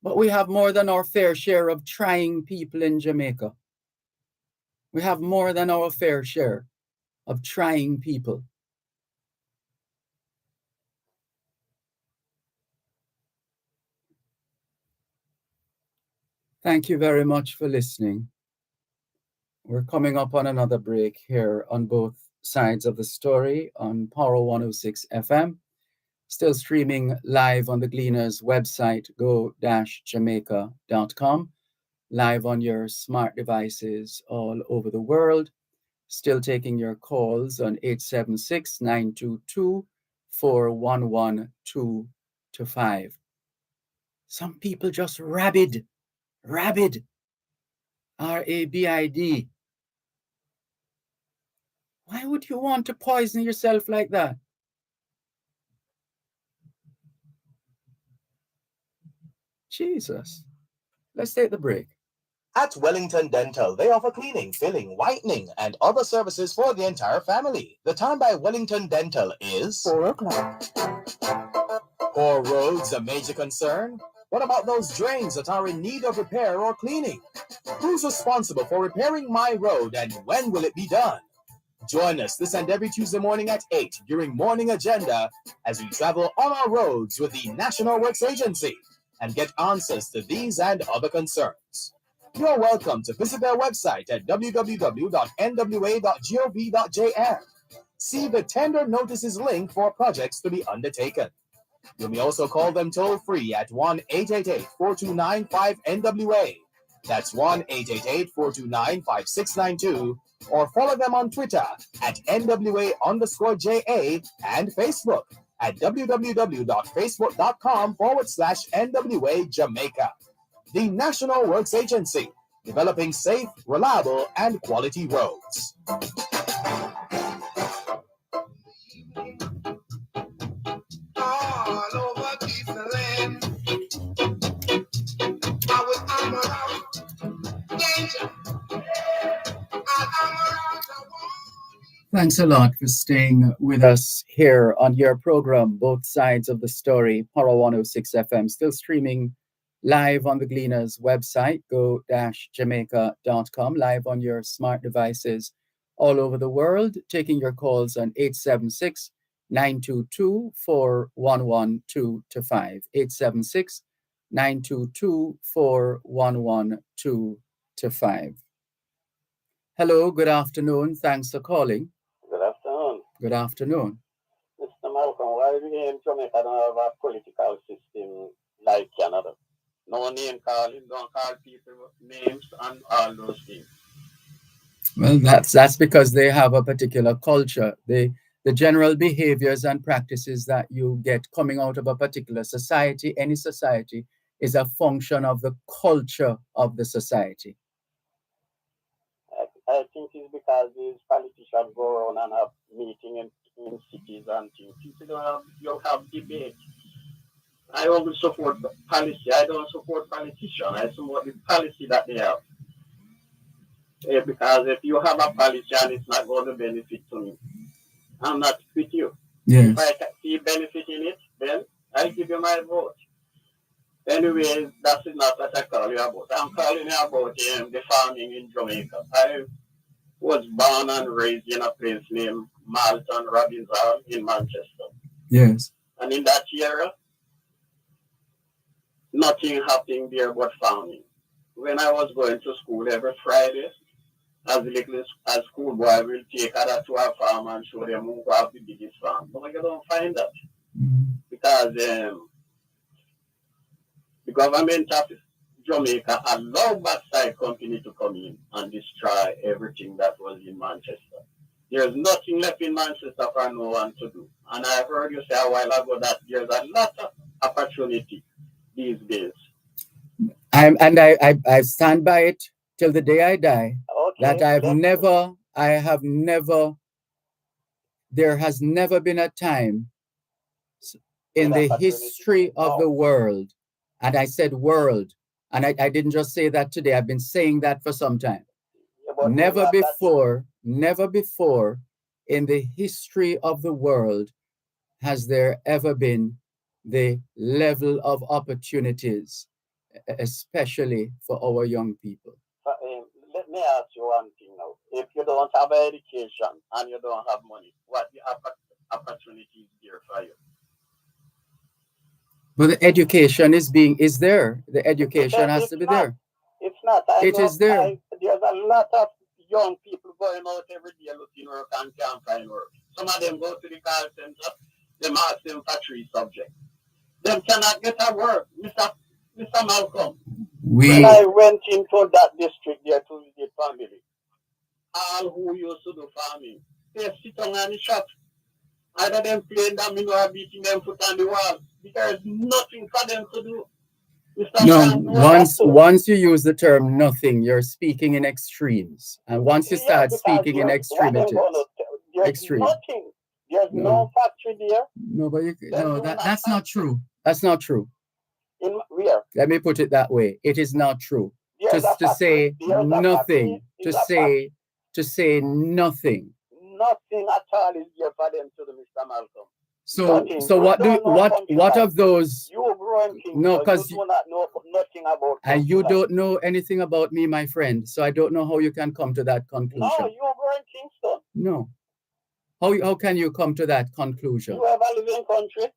But we have more than our fair share of trying people in Jamaica. We have more than our fair share of trying people. Thank you very much for listening. We're coming up on another break here on both sides of the story on Power 106 FM. Still streaming live on the Gleaners website, go-jamaica.com. Live on your smart devices all over the world. Still taking your calls on 876-922-4112-5. Some people just rabid. R-A-B-I-D. Why would you want to poison yourself like that? Jesus. Let's take the break. At Wellington Dental, they offer cleaning, filling, whitening, and other services for the entire family. The time by Wellington Dental is 4 o'clock. Poor roads a major concern? What about those drains that are in need of repair or cleaning? Who's responsible for repairing my road, and when will it be done? Join us this and every Tuesday morning at 8 during Morning Agenda as we travel on our roads with the National Works Agency and get answers to these and other concerns. You're welcome to visit their website at www.nwa.gov.jm. See the tender notices link for projects to be undertaken. You may also call them toll-free at 1-888-429-5NWA. That's 1-888-429-5692, or follow them on Twitter at NWA_JA and Facebook at www.facebook.com/NWA Jamaica. The National Works Agency, developing safe, reliable, and quality roads. All over this land, I will armor out danger. I'll armor out the world. Thanks a lot for staying with us here on your program, Both Sides of the Story, Power 106 FM, still streaming live on the Gleaners website, go-jamaica.com, live on your smart devices all over the world, taking your calls on 876-922-4112-5, 876-922-4112-5. Hello, good afternoon. Thanks for calling. Good afternoon. Good afternoon. Mr. Malcolm, why we in Jamaica don't have a political system like Canada? No name calling, don't call people names and all those things. Well, that's because they have a particular culture. The general behaviors and practices that you get coming out of a particular society, any society, is a function of the culture of the society. I think it's because these politicians go around and have meetings in cities and things. You have debate. I always support policy. I don't support politicians. I support the policy that they have. Because if you have a policy and it's not going to benefit to me, I'm not with you. Yes. If I can see benefit in it, then I'll give you my vote. Anyways, that's not what I call you about. I'm calling you about the farming in Jamaica. I was born and raised in a place named Malton Robinson in Manchester. Yes. And in that era, nothing happened there but farming. When I was going to school every Friday, as a schoolboy, I will take other to a farm and show them who have the biggest farm. But you don't find that. Because the government of Jamaica allowed backside company to come in and destroy everything that was in Manchester. There's nothing left in Manchester for no one to do. And I heard you say a while ago that there's a lot of opportunity these days. I stand by it till the day I die. Okay, That there has never been a time in the history of the world, and I said world, and I didn't just say that today, I've been saying that for some time. Never before in the history of the world has there ever been the level of opportunities, especially for our young people. Let me ask you one thing now. If you don't have education and you don't have money, what the opportunity is there for you? But the education is there. The education has to be there. It's not. It is there. There's a lot of young people going out every day looking work and can't find work. Some of them go to the call center, they ask them for 3 subjects. Them cannot get a work, Mr. Malcolm. When I went into that district there to visit family, all who used to do farming, they sit on the shop. Either them playing domino or beating them foot on the wall. There's nothing for them to do. Once you use the term nothing, you're speaking in extremes. And once you start speaking in extremities, there's nothing. There's no factory there. No, but that's not true. That's not true. In where? Let me put it that way. It is not true. To say nothing. To say nothing. Nothing at all is there for them to do, Mr. Malcolm. So what of those? You growing things, no, because you do not know nothing about. And you don't know anything about me, my friend. So I don't know how you can come to that conclusion. No, you growing Kingston. No. How can you come to that conclusion? You ever live in country?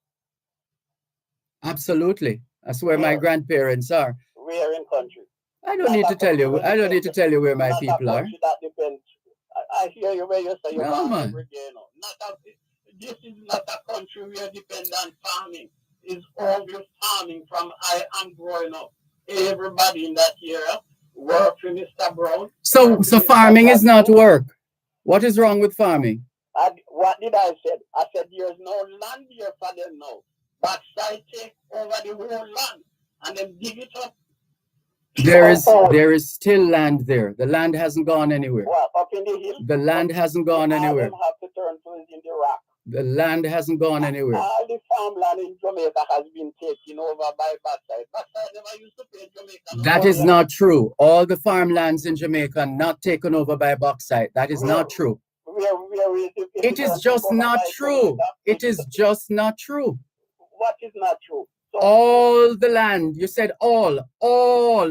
Absolutely. That's where my grandparents are. Where in country? I don't need to tell you. I don't need to tell you where my people are. That depends. I hear you where you say you're man. This is not a country where depend on farming. It's always farming from I am growing up. Everybody in that area work for Mr. Brown. So farming is not work. What is wrong with farming? What did I say? I said there's no land here for them now. But I take over the whole land and then dig it up. There is still land there. The land hasn't gone anywhere. Well, up in the hill. The land hasn't gone anywhere. All them have to turn to is in the rock. The land hasn't gone anywhere. All the farmland in Jamaica has been taken over by backside. Backside never used to pay Jamaica. That is not true. All the farmlands in Jamaica are not taken over by bauxite. That is not true. Where is it? It is just not true. It is just not true. What is not true? So All the land. You said all.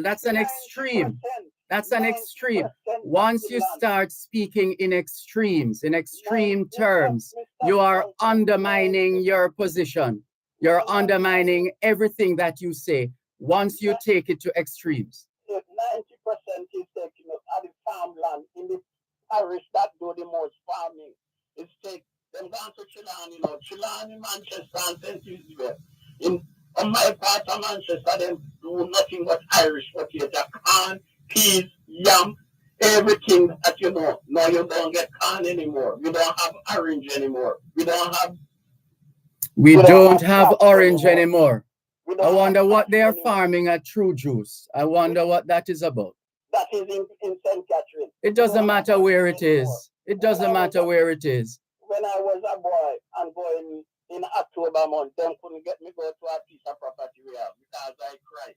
That's an extreme. That's an extreme. Once you start speaking in extremes, in extreme terms, you are undermining your position. You're undermining everything that you say once you take it to extremes. If 90% is taken up at the farmland in the parish that do the most farming, it's take them down to Chilani, Manchester, and St. Elizabeth. On my part of Manchester, them do nothing but Irish potato, corn, peas, yam, everything that you know. Now you don't get corn anymore. You don't have orange anymore. We don't have orange anymore. I wonder what they are farming at True Juice. I wonder what that is about. That is in St. Catherine. It doesn't matter where it is. It doesn't matter where it is. When I was a boy and going in October month, them couldn't get me go to a piece of property we have because I cried.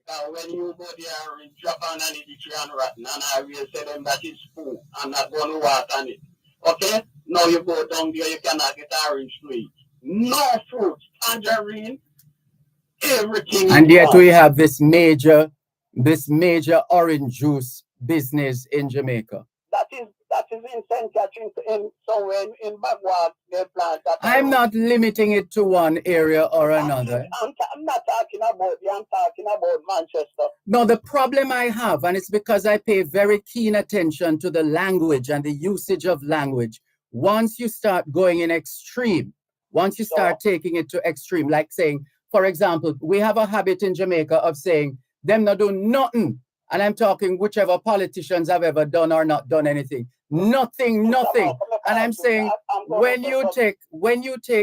Because when you go there in Japan and eat tree and rotten, and I will say them that is food and not going to water on it. Okay? Now you go down there, you cannot get orange to eat. No fruit, tangerine, everything. And yet we have this major orange juice business in Jamaica. That is in St. Catherine, in somewhere in Bagwad, they plant that. I'm not limiting it to one area or another. I'm not talking about you, I'm talking about Manchester. No, the problem I have, and it's because I pay very keen attention to the language and the usage of language. Once you start going in extreme, once you start taking it to extreme, like saying, for example, we have a habit in Jamaica of saying, them not do nothing. And I'm talking whichever politicians have ever done or not done anything. Nothing. And I'm saying, when you take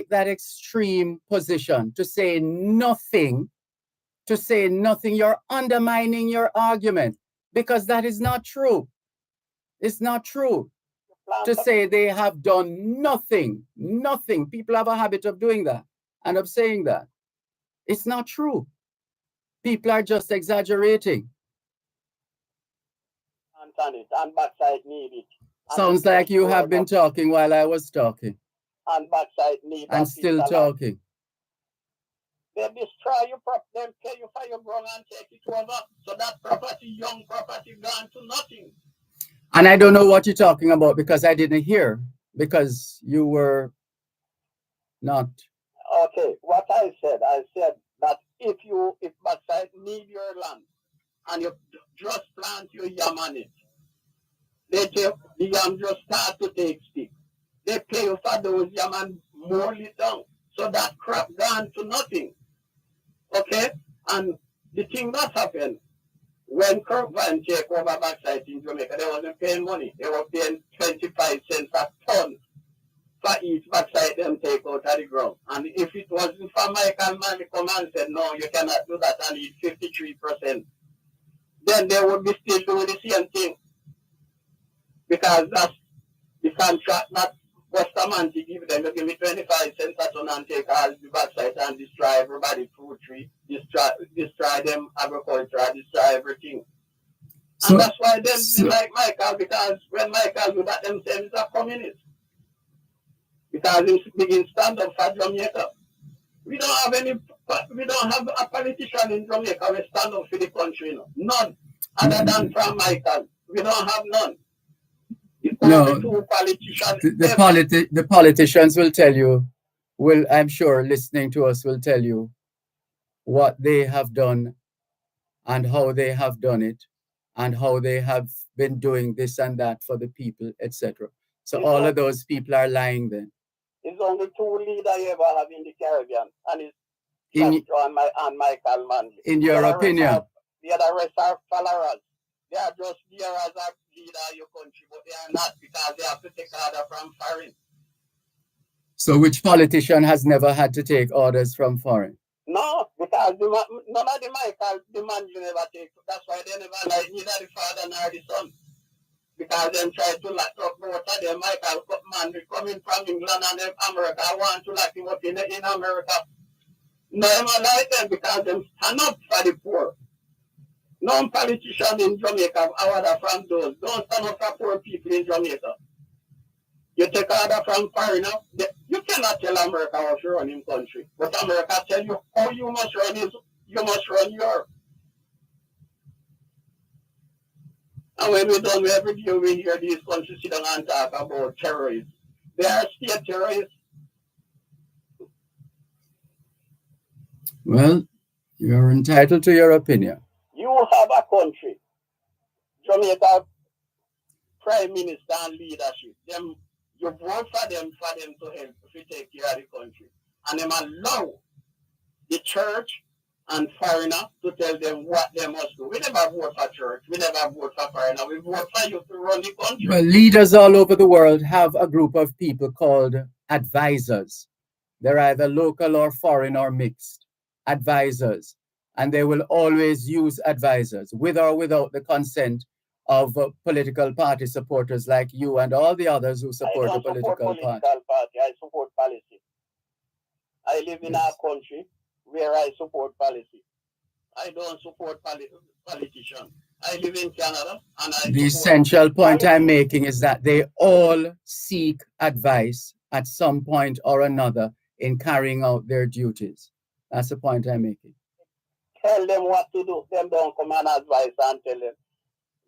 that extreme position to say nothing, you're undermining your argument, because that is not true. It's not true. To say they have done nothing. People have a habit of doing that and of saying that. It's not true. People are just exaggerating. And backside need it. Sounds like you have been talking while I was talking. And backside need it. And still talking. They destroy your property, they pay you for your ground and take it over. So that property, young property, gone to nothing. And I don't know what you're talking about because I didn't hear, because you were not. Okay, what I said that if backside need your land and you just plant your yam on it, they take the yam just start to take stick. They pay you for those yam and mold it down. So that crop gone to nothing. Okay? And the thing that happened, when Dervan take over backside in Jamaica, they wasn't paying money. They were paying 25 cents a ton for each backside them take out of the ground. And if it wasn't for Michael Mann, come and said, no, you cannot do that, I need 53%. Then they would be still doing the same thing. Because that's the contract, not what's the man to give them. You give me 25 cents a ton and take all the backside and destroy everybody fruit tree, destroy them agriculture, destroy everything. And that's why them like Michael, because when Michael do that, them say he's a communist. Because he begin stand up for Jamaica. We don't have a politician in Jamaica who stand up for the country. None. Other than from Michael. We don't have none. No, the politicians will tell you, I'm sure listening to us will tell you what they have done and how they have done it and how they have been doing this and that for the people, etc. So all of those people are lying then. It's only two leaders you ever have in the Caribbean, and it's and Michael Manley. In your opinion? The other rest are followers. They are just there as a leader of your country, but they are not, because they have to take order from foreign. So which politician has never had to take orders from foreign? No, because none of the Michael, the man you never take. That's why they never like neither the father nor the son. Because them try to lock up both of them. Michael man coming from England and America, I want to lock him up in America. No, I don't like them because them stand up for the poor. No politician in Jamaica, however from those, don't stand up for poor people in Jamaica. You take order from foreigner. You cannot tell America how to run in country, but America tell you how you must run is you must run your. And when we done every day, we hear these countries sit down and talk about terrorists. They are state terrorists. Well, you're entitled to your opinion. You have a country, Jamaica prime minister and leadership. Them, you vote for them to help to take care of the country, and them allow the church and foreigner to tell them what they must do. We never vote for church. We never vote for foreigner. We vote for you to run the country. Well, leaders all over the world have a group of people called advisors. They're either local or foreign or mixed. Advisors. And they will always use advisors with or without the consent of political party supporters like you and all the others who support the political party. I support policy. I live in a country where I support policy. I don't support politicians. I live in Canada and I The essential point I'm making is that they all seek advice at some point or another in carrying out their duties. That's the point I'm making. Tell them what to do. Them don't come and advise and tell them.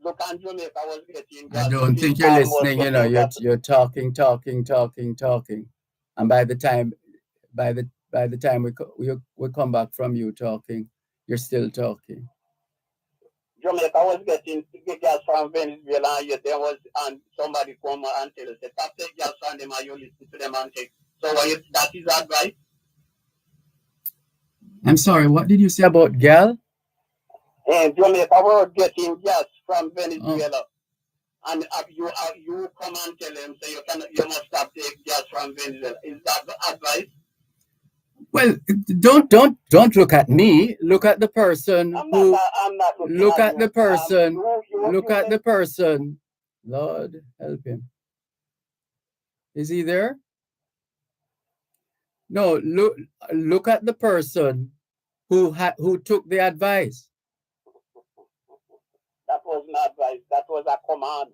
Look, and Jamaica was getting. I don't think you're listening. You know, you're talking, and by the time we come back from you talking, you're still talking. Jamaica was getting gas from Venezuela, and there was and somebody come and tell us, "Stop take gas from them, and you listen to them and take." So that is advice. I'm sorry. What did you say about gal? And Jamaica was getting gas from Venezuela, and you come and tell them, so you must stop take gas from Venezuela. Is that advice? Well, don't look at me. Look at the person I'm not look at the person. Look at the person. Lord help him. Is he there? No, look at the person who took the advice. That was not advice. That was a command.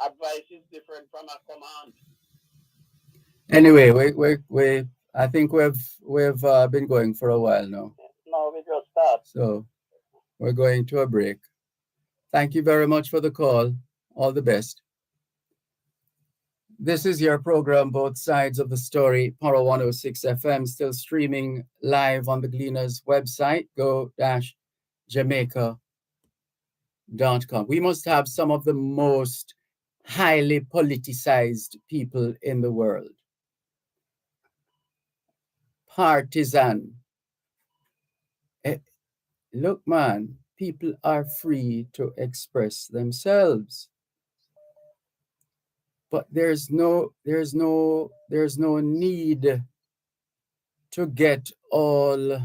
Advice is different from a command. Anyway, we I think we've been going for a while now. No, we just stopped. So we're going to a break. Thank you very much for the call. All the best. This is your program, Both Sides of the Story, Power 106 FM, still streaming live on the Gleaners website, go-jamaica.com. We must have some of the most highly politicized people in the world. Partisan. Look, man, people are free to express themselves. But there's no need to get all.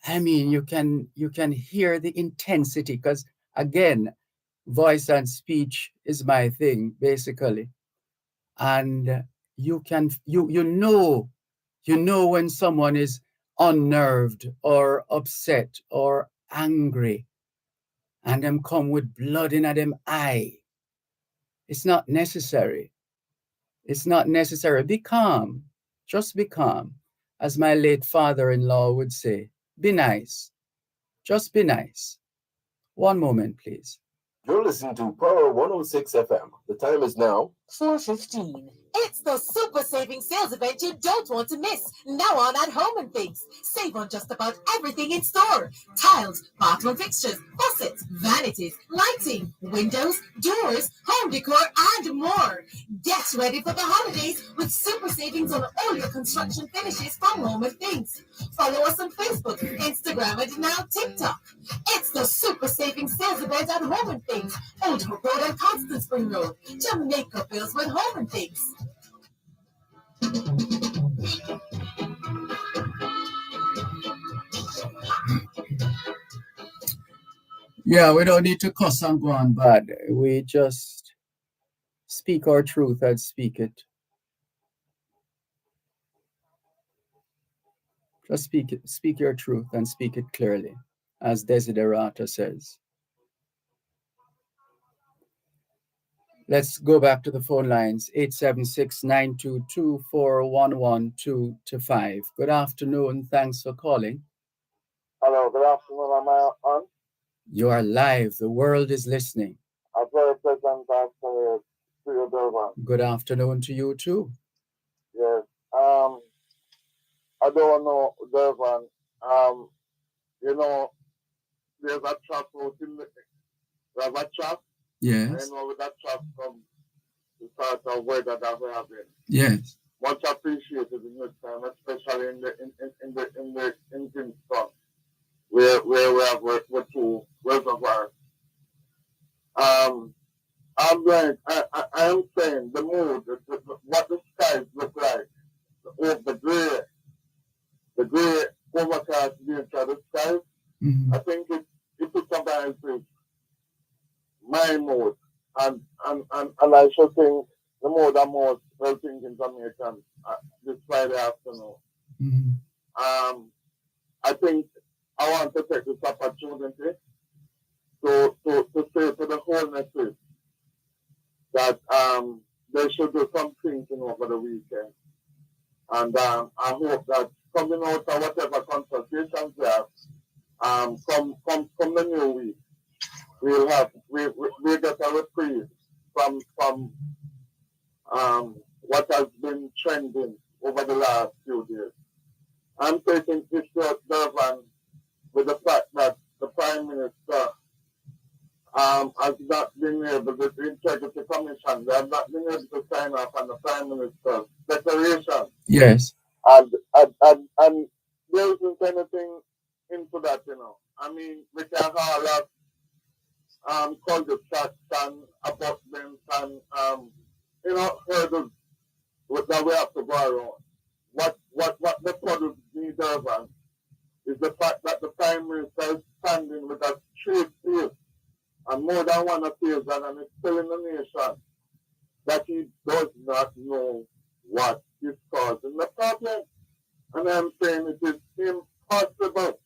I mean, you can hear the intensity, because again, voice and speech is my thing basically, and you know when someone is unnerved or upset or angry, and them come with blood in them eye. It's not necessary. It's not necessary. Be calm. Just be calm. As my late father-in-law would say, be nice. Just be nice. One moment, please. You're listening to Power 106 FM. The time is now 4:15. It's the super saving sales event you don't want to miss. Now on at Home and Things. Save on just about everything in store. Tiles, bathroom fixtures, faucets, vanities, lighting, windows, doors, home decor, and more. Get ready for the holidays with super savings on all your construction finishes from Home and Things. Follow us on Facebook, Instagram, and now TikTok. It's the super saving sales event at Home and Things. Old Hope Road and Constant Spring Road. Jamaica Bills with Home and Things. Yeah, we don't need to cuss and go on bad. We just speak our truth and speak it. Just speak your truth and speak it clearly, as Desiderata says. Let's go back to the phone lines, 876-922-411-225. Good afternoon. Thanks for calling. Hello, good afternoon. Am I on? You are live. The world is listening. A very pleasant afternoon to you, Dervan. Good afternoon to you too. Yes. I don't know, Dervan. You know, there's a trap out in the, there's a trap. Yes. I know with that trap come the sort of weather that we're having. Yes. Much appreciated in this time, especially in the Kingston, where we have with two reservoirs. I'm going. I am saying the mood, what the skies look like, the gray overcast nature of the skies. Mhm. I think it sometimes is my mood, and I should think the mood I'm most well thinking Jamaican this Friday afternoon. Mhm. I think I want to take this opportunity to say to the whole message that they should do some thinking over the weekend. And I hope that coming out of whatever consultations there, from the new week, we'll get a reprieve from what has been trending over the last few days. I'm taking issue of Dervan with the fact that the Prime Minister has not been able, the Integrity Commission, they have not been able to sign off on the Prime Minister's declaration. Yes. And there isn't anything into that, you know. I mean, we can all have cul-de-sacs and apartments and, hurdles that we have to go around. What the product need of is the fact that the Prime Minister is standing with a straight face and more than one occasion and is telling the nation that he does not know what is causing the problem. And I'm saying it is impossible.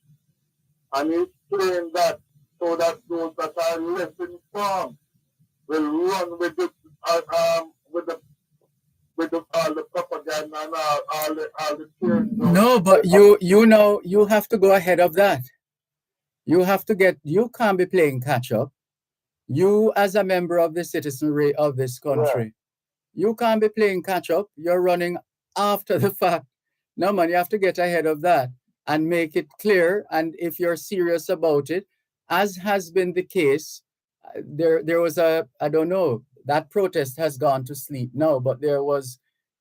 And he's saying that so that those that are less informed will run with it, with all the propaganda and all the theories. No, but you have to go ahead of that. You can't be playing catch up. You, as a member of the citizenry of this country, you can't be playing catch up. You're running after the fact. No, man, you have to get ahead of that and make it clear. And if you're serious about it, as has been the case, there was I don't know, that protest has gone to sleep now, but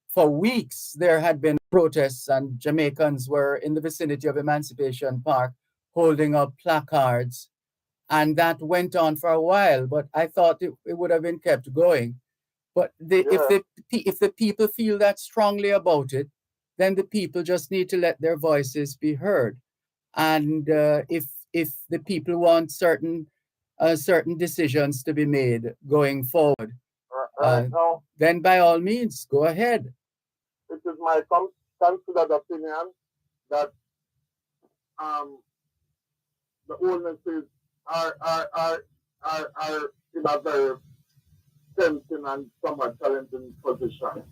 for weeks, there had been protests and Jamaicans were in the vicinity of Emancipation Park holding up placards. And that went on for a while, but I thought it would have been kept going. But if the people feel that strongly about it, then the people just need to let their voices be heard. And if the people want certain decisions to be made going forward, then by all means, go ahead. It is my considered opinion that the ordinances are in a very tempting and somewhat challenging position.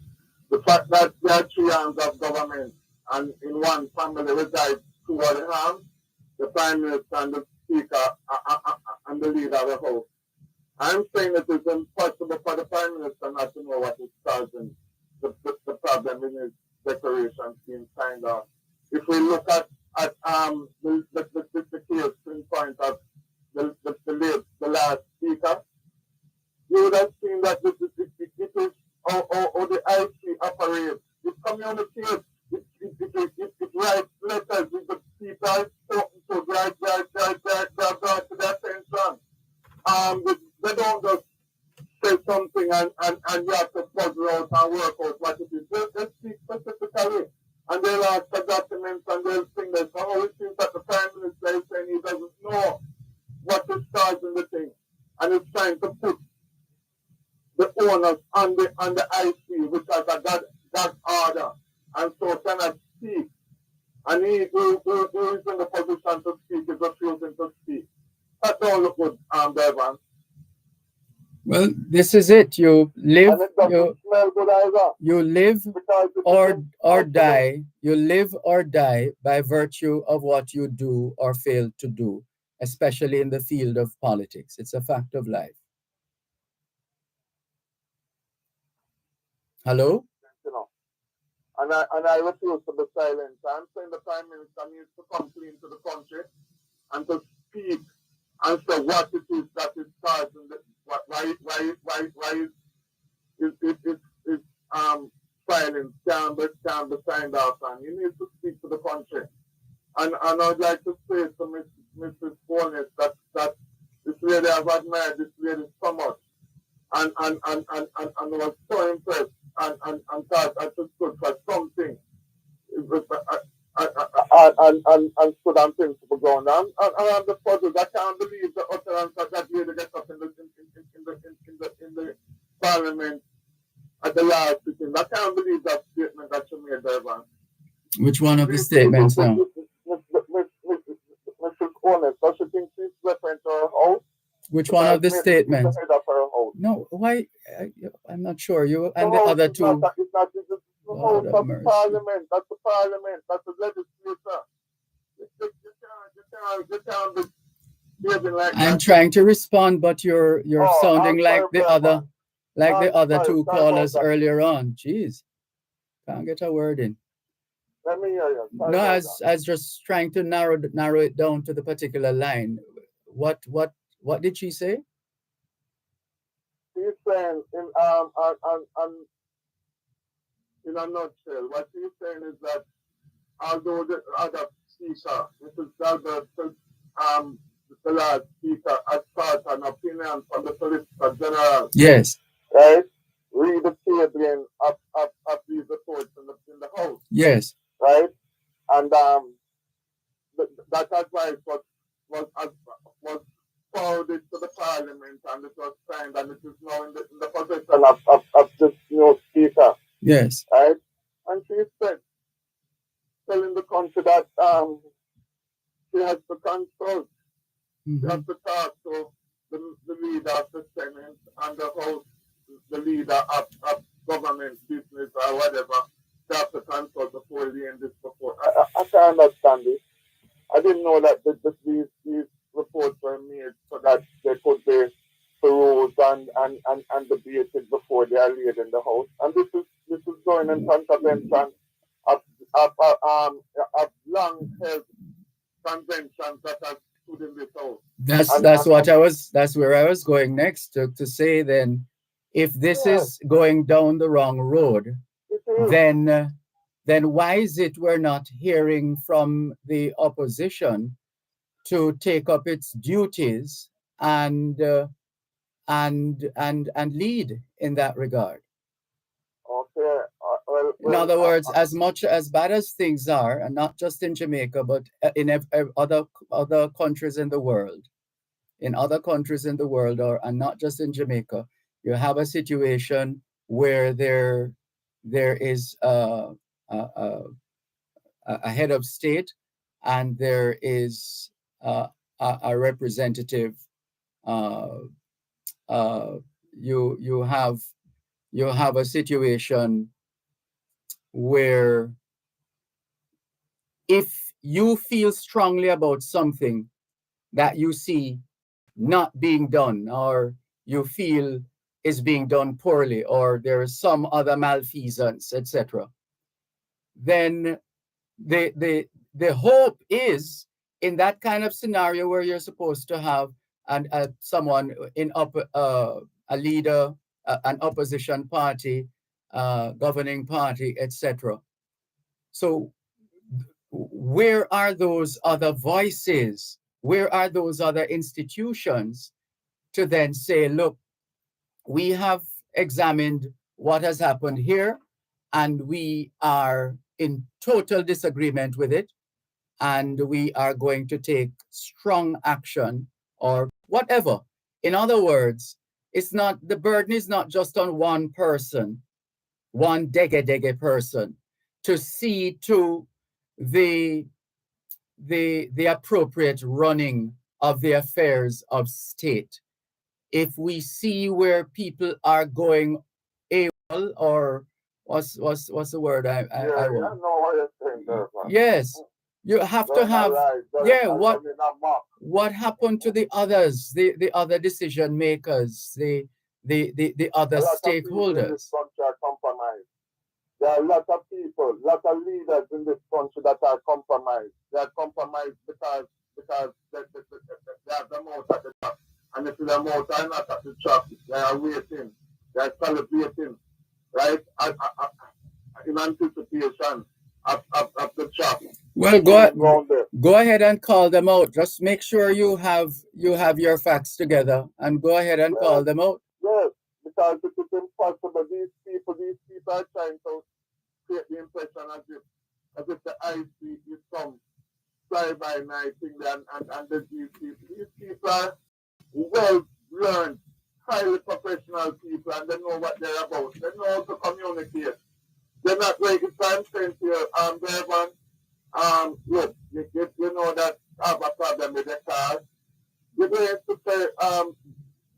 The fact that there are three arms of government and in one family resides two other arms, the Prime Minister and the Speaker and the leader of the House. I'm saying it is impossible for the Prime Minister not to know what is causing the problem in his declaration being signed off. If we look at the case in point of the last speaker, you would have seen that it is how the IC operates. It communicates, it writes letters with the people to draw to their attention. They don't just say something and you have to puzzle out and work out what it is. They speak specifically and they'll ask for documents and they'll think that it seems that the Prime Minister is saying he doesn't know what is causing the thing. And he's trying to put the owners on the IC, which has a God order, and so cannot speak. And he who is in the position to speak is refusing to speak. That don't look good, Dervan. Well, this is it. You live, And it doesn't smell good either. you live Because it or isn't or confident. die. You live or die by virtue of what you do or fail to do, especially in the field of politics. It's a fact of life. Hello? You know. And I refuse to be silent. I'm saying the Prime Minister needs to come clean to the country and to speak and say what it is that is causing the, why is silence can be signed off on. You need to speak to the country. And I'd like to say to Mrs. Bones that this lady, I've admired this lady so much and was so impressed and thought I stood for something. And stood on principle going on. And I'm the puzzled. I can't believe the utterance that lady gets up in the parliament at the last sitting. I can't believe that statement that you made, Dervan. Which one of the statements now? Mrs. Honest, does she think she's referring to her house? Which one of the statements? The head of her house. No, why? I'm not sure. You and The the house other is two. not, it's not, it's the Lord house have of mercy. parliament. That's the parliament. That's the legislature. You can't be behaving like I'm that. trying to respond, but you're Oh, sounding I'm like sorry, the Dervan. other, like the other Sorry two about callers that. earlier on. Jeez, can't get a word in. Let me hear you. Sorry No, about I was just trying to narrow it down to the particular line. What did she say? She's saying in a nutshell, what she's saying is that although the other speaker, Mrs. Galbert, the last speaker, has sought an opinion from the Solicitor General, Yes. right? Read the tabling of these reports in the House, Yes. right? And that advice was forwarded to the Parliament and it was signed and it is now in the possession of this new speaker, Yes. right? And she said, telling the country that she has to consult, she has to talk to the leader of the Senate and the House, the leader of government business or whatever. She has to consult before the end this report. I can't understand it. I didn't know that these reports were made so that they could be perused and debated before they are laid in the House. And this is going in contravention of long held conventions that have stood in this House. That's where I was going next to say then, if this is going down the wrong road, then why is it we're not hearing from the opposition to take up its duties and lead in that regard? Okay. In other words, as much as bad as things are, and not just in Jamaica, but in other countries in the world, and not just in Jamaica, you have a situation where there is a head of state, and there is a representative. You have a situation where if you feel strongly about something that you see not being done, or you feel is being done poorly, or there is some other malfeasance, etc., then the hope is in that kind of scenario where you're supposed to have someone in a leader, an opposition party, governing party, etc. So where are those other voices? Where are those other institutions to then say, look, we have examined what has happened here, and we are in total disagreement with it, and we are going to take strong action or whatever. In other words, the burden is not just on one person, one dege person, to see to the appropriate running of the affairs of state. if we see where people are going AWOL, or what's the word I I want? know what you're saying, Dervan. Yes, you have to have, yeah, what happened to the others, the other decision makers, the other stakeholders? Are compromised. There are a lot of people, a lot of leaders in this country that are compromised. They are compromised because they have the mouth at the top. And if the mouth are not at the top, they are waiting. They are celebrating, right? In anticipation of the chop. Well, go ahead and call them out. Just make sure you have your facts together and go ahead and call them out. Yes, because it is impossible. These people are trying to create the impression as if the IC is some fly-by-night thing, and these people are well-learned, highly professional people, and they know what they're about. They know how to communicate. They're not like, if I'm saying to you, Dervan, look, you know that I have a problem with the car. You're going to say,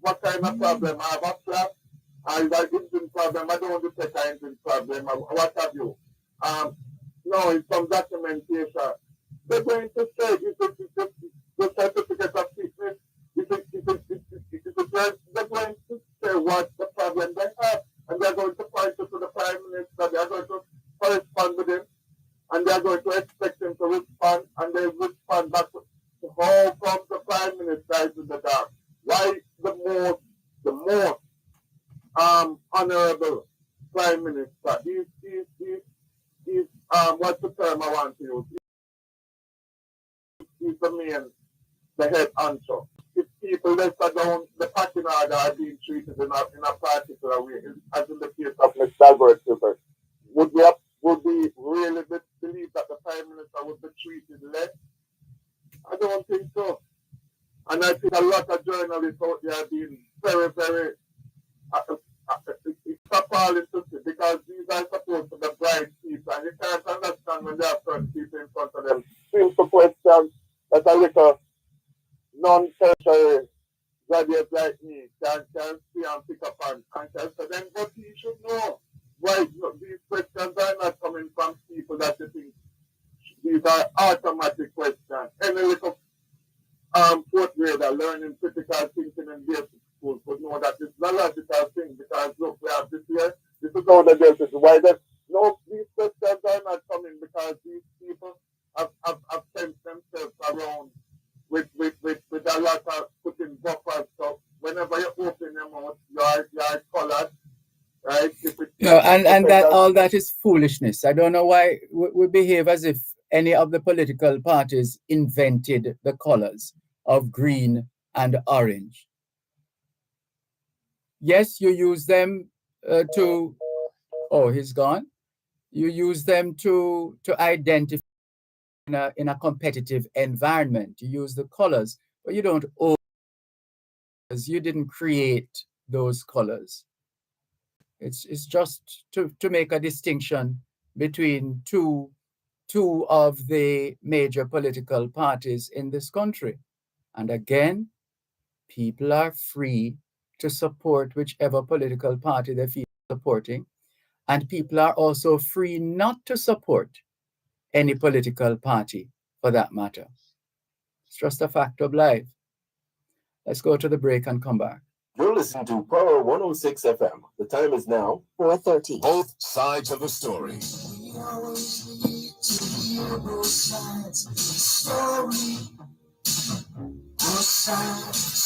what kind of problem? I have a flat, I have an engine problem, I don't want to take an engine problem, what have you. No, it's some documentation. They're going to say, the certificate of fitness, they're going to say what the problem they have, and they're going to point it to the Prime Minister, they're going to correspond with him, and they're going to expect him to respond, and they respond back to how come the Prime Minister is in the dark. Why the most honorable Prime Minister, he's what's the term I want to use? He's the head honcho. If people let down the packing order are being treated in a particular way, as in the case of Mr. Albert Silver, would we really believe that the Prime Minister would be treated less? I don't think so. And I think a lot of journalists out there are being very, very it's appalling to see, because these are supposed to be bright people, and you can't understand when there are certain people in front of them. Simple questions that a little non-tertiary graduate like me can see and pick up and can say, then but you should know why these questions are not coming from people that you think these are automatic questions. Any little fourth grader learning critical thinking in basic school could know that it's a logical thing, because look, we have this here, this is how the dealt is. Why that? No, these questions are not coming because these people have sent themselves around with a lot of putting buffers. So whenever you open your mouth, you are colored, right? And that all that is foolishness. I don't know why we behave as if any of the political parties invented the colors of green and orange. Yes, you use them to. Oh, he's gone. You use them to identify in a competitive environment. You use the colors, but you don't own, because you didn't create those colors. It's just to make a distinction between two of the major political parties in this country. And again, people are free to support whichever political party they feel supporting, and people are also free not to support any political party for that matter. It's just a fact of life. Let's go to the break and come back. You're listening to Power 106 FM. The time is now 4:30. Both sides of the story. We always need to hear both sides of the story. Both sides of the story.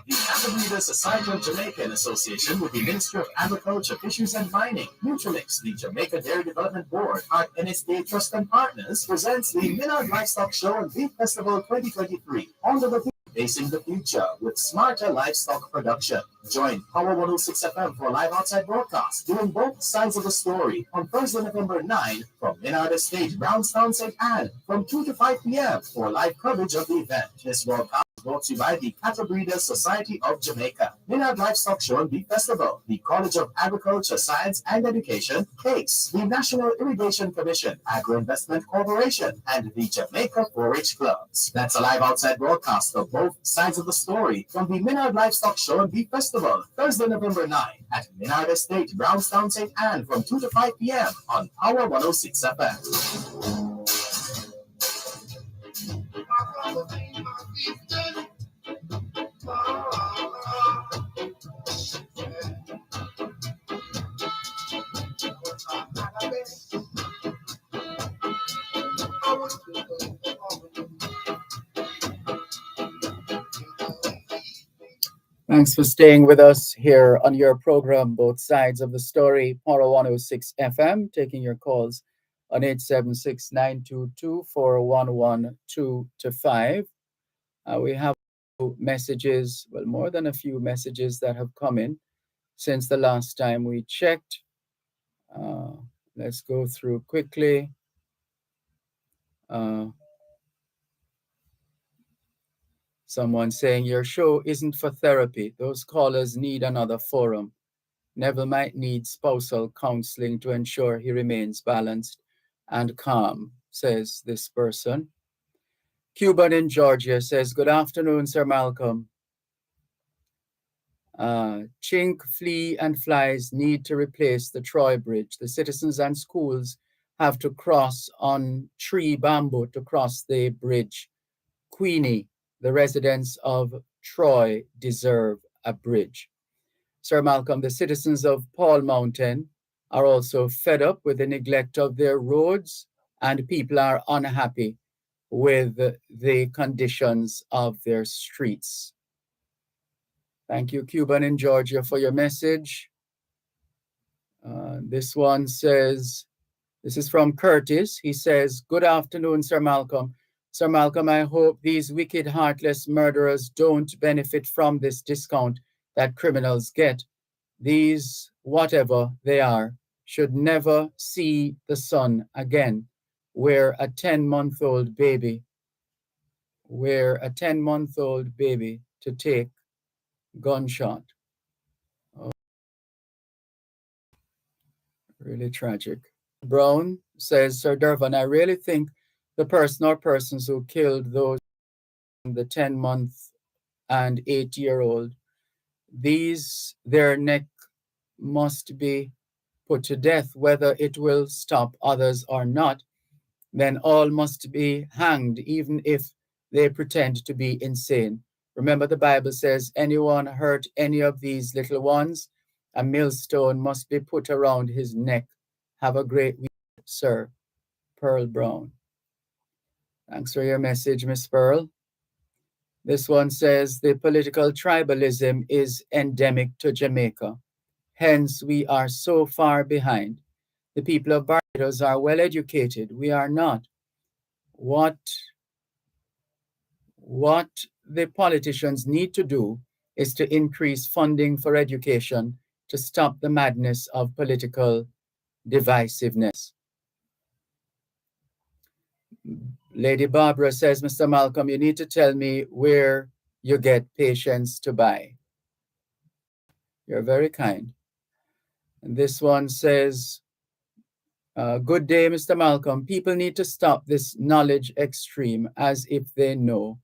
The Agri-Breeders Society of Jamaica in association with the Ministry of Agriculture, Fisheries and Mining, Nutrimix, the Jamaica Dairy Development Board, Art NSD Trust and Partners presents the Minard Livestock Show and Beef Festival 2023 under the theme Facing the Future with Smarter Livestock Production. Join Power 106 FM for a live outside broadcast doing both sides of the story on Thursday, November 9 from Minard Estate, Brownstown, St. Anne from 2 to 5 p.m. for live coverage of the event. This broadcast Brought to you by the Cattle Breeders Society of Jamaica, Minard Livestock Show and Beef Festival, the College of Agriculture, Science and Education, CASE, the National Irrigation Commission, Agro Investment Corporation, and the Jamaica 4-H Clubs. That's a live outside broadcast of both sides of the story from the Minard Livestock Show and Beef Festival, Thursday, November 9 at Minard Estate, Brownstown, St. Anne from 2 to 5 p.m. on Power 106 FM. Thanks for staying with us here on your program, Both Sides of the Story, Power 106 FM, taking your calls on 876-922-4112-5. We have messages, well, more than a few messages that have come in since the last time we checked. Let's go through quickly. Someone saying your show isn't for therapy. Those callers need another forum. Neville might need spousal counseling to ensure he remains balanced and calm, says this person. Cuban in Georgia says, good afternoon, Sir Malcolm. Chink, flea, and flies need to replace the Troy Bridge. The citizens and schools have to cross on tree bamboo to cross the bridge. Queenie, the residents of Troy deserve a bridge. Sir Malcolm, the citizens of Paul Mountain are also fed up with the neglect of their roads, and people are unhappy with the conditions of their streets. Thank you, Cuban in Georgia, for your message. This one says, this is from Curtis. He says, good afternoon, Sir Malcolm. Sir Malcolm, I hope these wicked, heartless murderers don't benefit from this discount that criminals get. These, whatever they are, should never see the sun again. We're a 10-month-old baby. We're a 10-month-old baby to take gunshot. Oh, really tragic. Brown says, Sir Dervan, I really think the person or persons who killed those, the 10-month and 8-year-old, their neck must be put to death, whether it will stop others or not. Then all must be hanged, even if they pretend to be insane. Remember, the Bible says, anyone hurt any of these little ones, a millstone must be put around his neck. Have a great week, Sir. Pearl Brown. Thanks for your message, Miss Pearl. This one says, the political tribalism is endemic to Jamaica. Hence, we are so far behind. The people of Barbados are well educated. We are not. What the politicians need to do is to increase funding for education to stop the madness of political divisiveness. Lady Barbara says, Mr. Malcolm, you need to tell me where you get patience to buy. You're very kind. And this one says, good day, Mr. Malcolm. People need to stop this knowledge extreme as if they know.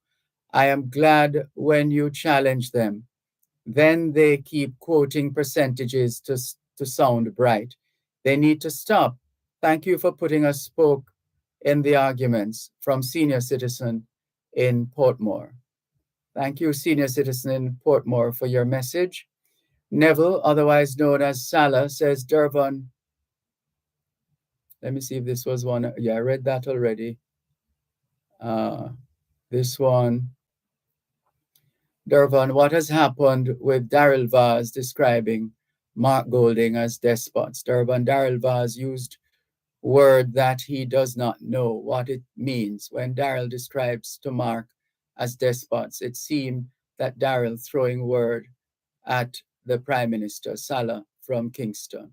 I am glad when you challenge them. Then they keep quoting percentages to sound bright. They need to stop. Thank you for putting a spoke in the arguments, from senior citizen in Portmore. Thank you, senior citizen in Portmore, for your message. Neville, otherwise known as Salah, says, Dervan, let me see if this was one. Yeah, I read that already. This one. Dervan, what has happened with Daryl Vaz describing Mark Golding as despots? Dervan, Daryl Vaz used word that he does not know what it means. When Daryl describes to Mark as despots, it seemed that Daryl throwing word at the Prime Minister, Salah from Kingston.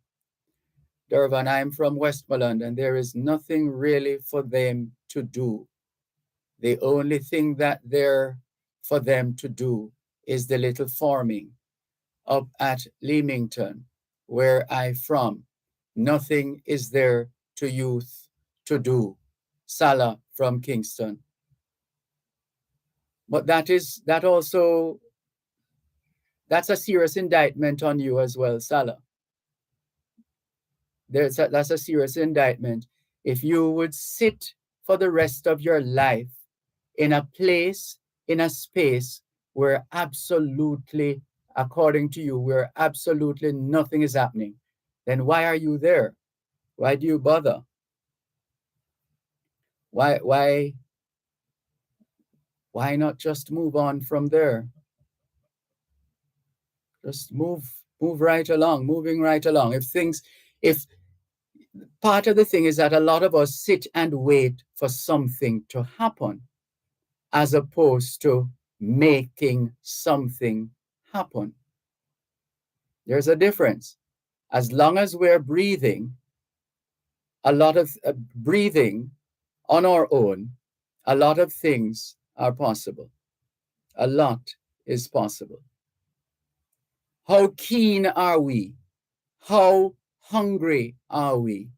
Dervan, I am from Westmoreland, and there is nothing really for them to do. The only thing that their for them to do is the little farming up at Leamington, where I'm from. Nothing is there to youth to do. Salah from Kingston. But that's a serious indictment on you as well, Salah. That's a serious indictment. If you would sit for the rest of your life in a place, in a space where absolutely, according to you, where absolutely nothing is happening, then why are you there? Why do you bother? Why not just move on from there? Just move right along, moving right along. If part of the thing is that a lot of us sit and wait for something to happen as opposed to making something happen. There's a difference. As long as we're breathing, a lot of breathing on our own, a lot of things are possible. A lot is possible. How keen are we? How hungry are we?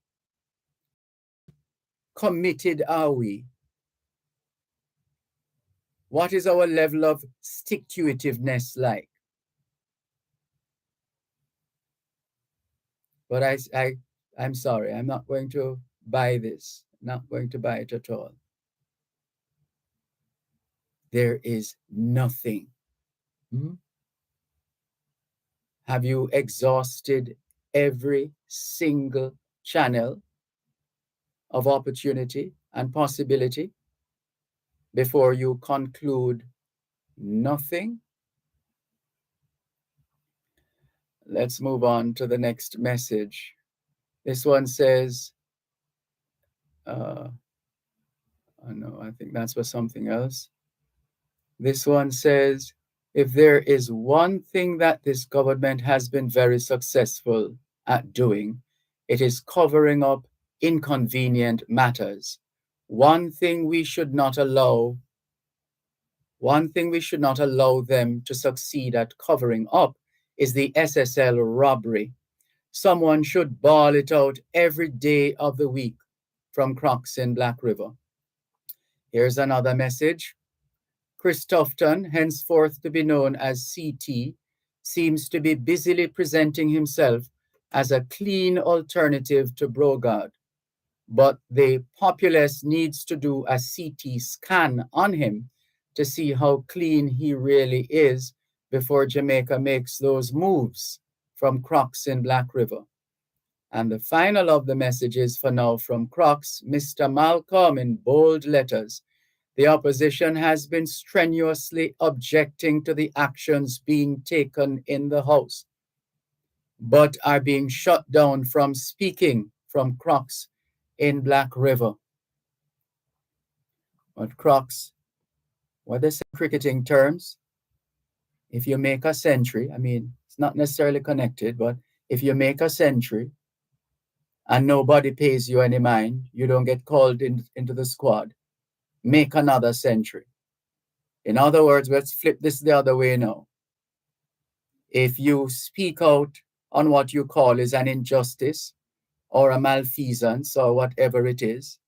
Committed are we? What is our level of stick-to-itiveness like? But I'm sorry, I'm not going to buy this. Not going to buy it at all. There is nothing. Have you exhausted every single channel of opportunity and possibility before you conclude nothing? Let's move on to the next message. This one says, oh no, I think that's for something else. This one says, if there is one thing that this government has been very successful at doing, it is covering up inconvenient matters. One thing we should not allow them to succeed at covering up is the SSL robbery. Someone should bawl it out every day of the week from Crocs in Black River. Here's another message. Chris Tufton, henceforth to be known as CT, seems to be busily presenting himself as a clean alternative to Brogard. But the populace needs to do a CT scan on him to see how clean he really is before Jamaica makes those moves from Crocs in Black River. And the final of the messages for now from Crocs, Mr. Malcolm in bold letters. The opposition has been strenuously objecting to the actions being taken in the House, but are being shut down from speaking from Crocs in Black River. But Crocs, what they say in cricketing terms, if you make a century, I mean, it's not necessarily connected, but if you make a century and nobody pays you any mind, you don't get called into the squad, make another century. In other words, let's flip this the other way now. If you speak out on what you call is an injustice or a malfeasance or whatever it is,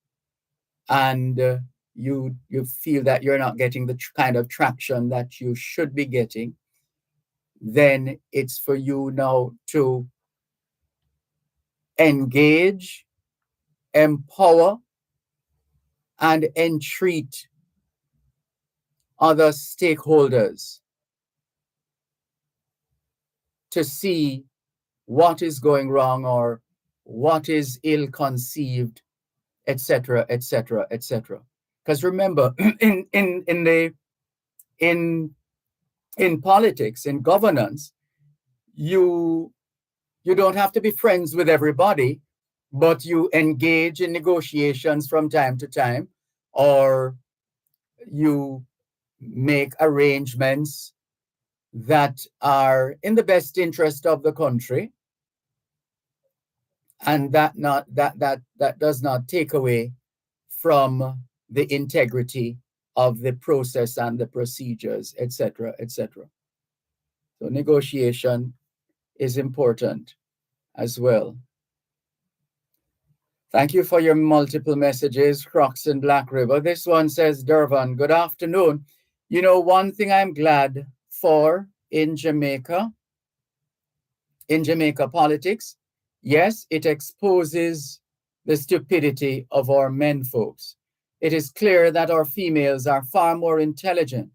and you feel that you're not getting the kind of traction that you should be getting, then it's for you now to engage, empower, and entreat other stakeholders to see what is going wrong or what is ill-conceived, etc., etc., etc. Because remember, in politics, in governance, you don't have to be friends with everybody, but you engage in negotiations from time to time, or you make arrangements that are in the best interest of the country, and that does not take away from the integrity of the process and the procedures, etc., etc. So negotiation is important as well. Thank you for your multiple messages, Crocs and Black River. This one says, Dervan, good afternoon. You know, one thing I'm glad for in Jamaica politics, yes, it exposes the stupidity of our men folks. It is clear that our females are far more intelligent.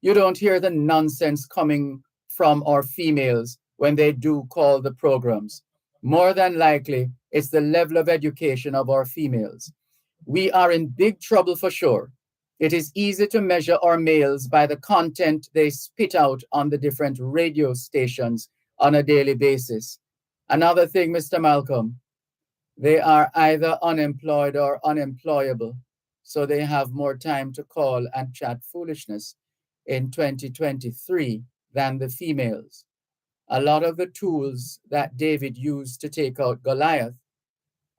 You don't hear the nonsense coming from our females when they do call the programs. More than likely, it's the level of education of our females. We are in big trouble for sure. It is easy to measure our males by the content they spit out on the different radio stations on a daily basis. Another thing, Mr. Malcolm, they are either unemployed or unemployable, so they have more time to call and chat foolishness in 2023 than the females. A lot of the tools that David used to take out Goliath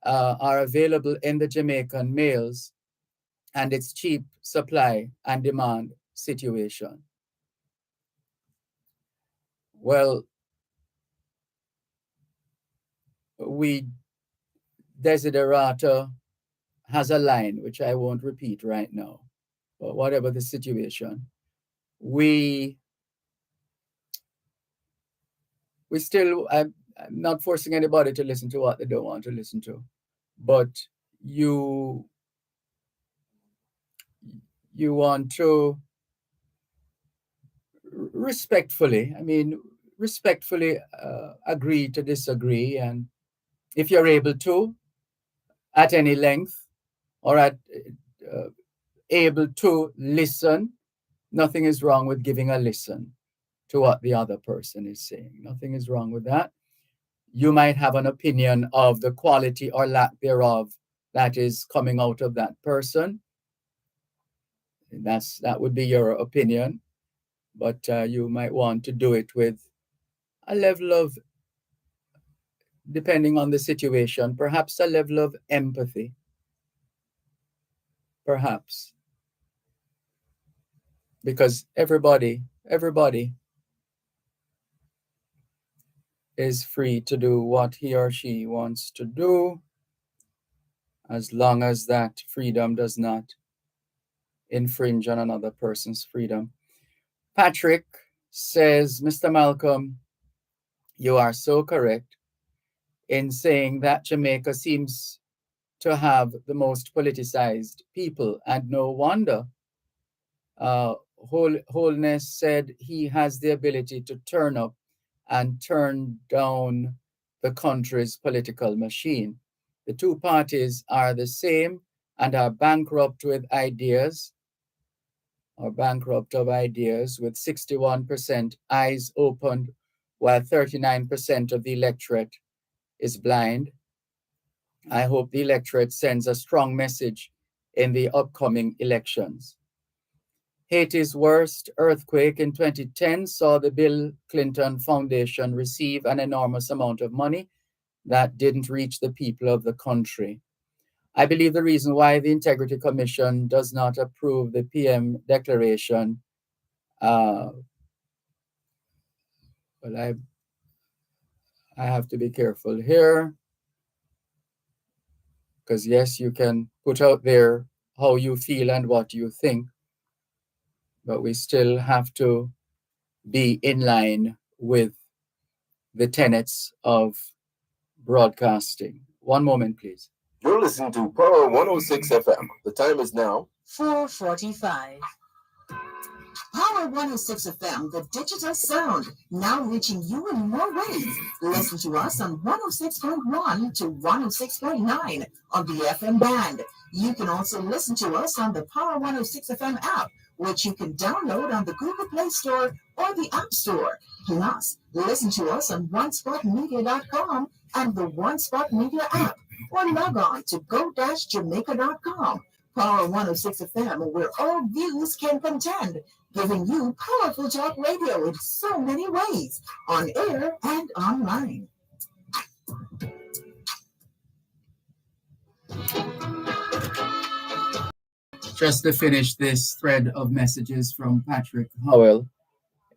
are available in the Jamaican males, and it's cheap supply and demand situation. Well, Desiderata has a line, which I won't repeat right now, but whatever the situation, we still, I'm not forcing anybody to listen to what they don't want to listen to, but you want to respectfully agree to disagree, and if you're able to, at any length, or able to listen, nothing is wrong with giving a listen to what the other person is saying. Nothing is wrong with that. You might have an opinion of the quality or lack thereof that is coming out of that person. That would be your opinion, but you might want to do it with a level of, depending on the situation, perhaps a level of empathy, perhaps, because everybody is free to do what he or she wants to do, as long as that freedom does not infringe on another person's freedom. Patrick says, Mr. Malcolm, you are so correct in saying that Jamaica seems to have the most politicized people, and no wonder. Holness said he has the ability to turn up and turn down the country's political machine. The two parties are the same and are bankrupt of ideas, with 61% eyes opened, while 39% of the electorate is blind. I hope the electorate sends a strong message in the upcoming elections. Haiti's worst earthquake in 2010 saw the Bill Clinton Foundation receive an enormous amount of money that didn't reach the people of the country. I believe the reason why the Integrity Commission does not approve the PM declaration, I have to be careful here, because yes, you can put out there how you feel and what you think, but we still have to be in line with the tenets of broadcasting. One moment, please. You're listening to Power 106 FM. The time is now 4:45. Power 106 FM, the digital sound, now reaching you in more ways. Listen to us on 106.1 to 106.9 on the FM band. You can also listen to us on the Power 106 FM app, which you can download on the Google Play Store or the App Store. Plus, listen to us on onespotmedia.com and the One Spot Media app, or log on to go-jamaica.com. Power 106 FM, where all views can contend, giving you powerful talk radio in so many ways, on air and online. just to finish this thread of messages from Patrick Howell.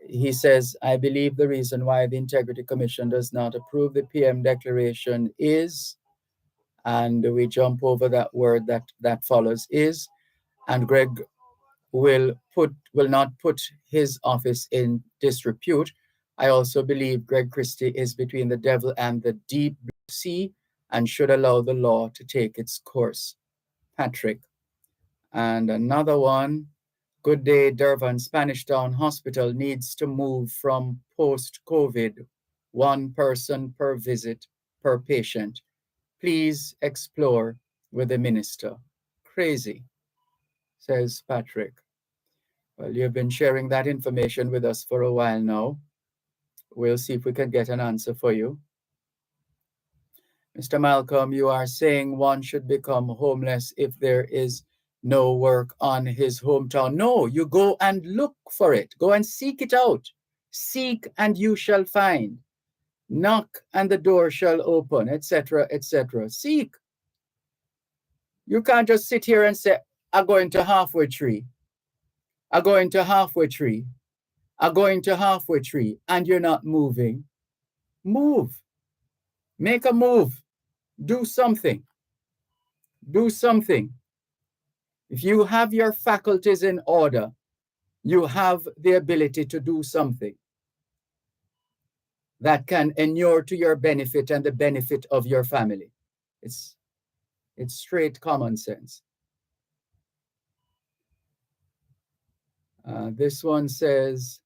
He says, I believe the reason why the Integrity Commission does not approve the PM declaration is, and we jump over that word that follows is, and Greg will not put his office in disrepute. I also believe Greg Christie is between the devil and the deep blue sea and should allow the law to take its course. Patrick. And another one, good day, Dervan. Spanish Town Hospital needs to move from post-COVID, one person per visit per patient. Please explore with the minister. Crazy, says Patrick. Well, you've been sharing that information with us for a while now. We'll see if we can get an answer for you. Mr. Malcolm, you are saying one should become homeless if there is no work on his hometown. No, you go and look for it. Go and seek it out. Seek and you shall find. Knock and the door shall open, etc., etc. Seek. You can't just sit here and say, I'm going to halfway tree. I'm going to halfway tree. I'm going to halfway tree, and you're not moving. Move. Make a move. Do something. Do something. If you have your faculties in order, you have the ability to do something that can inure to your benefit and the benefit of your family. It's straight common sense. This one says,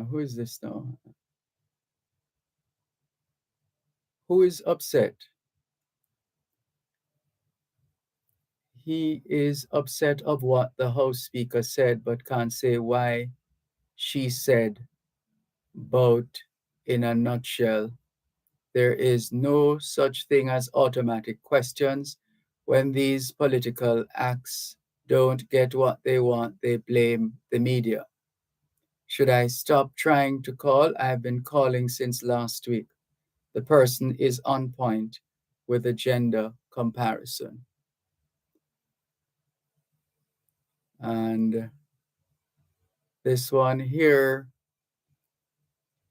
who is this now? Who is upset? He is upset of what the House Speaker said, but can't say why she said, but in a nutshell, there is no such thing as automatic questions. When these political acts don't get what they want, they blame the media. Should I stop trying to call? I've been calling since last week. The person is on point with a gender comparison. And this one here,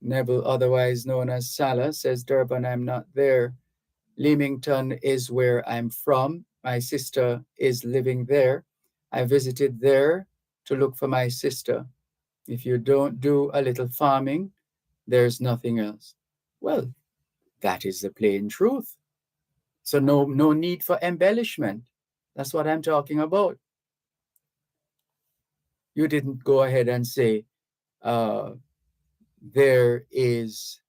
Neville, otherwise known as Salah, says, Durban, I'm not there. Leamington is where I'm from. My sister is living there. I visited there to look for my sister. If you don't do a little farming, there's nothing else. Well, that is the plain truth. So no need for embellishment. That's what I'm talking about. You didn't go ahead and say, there is,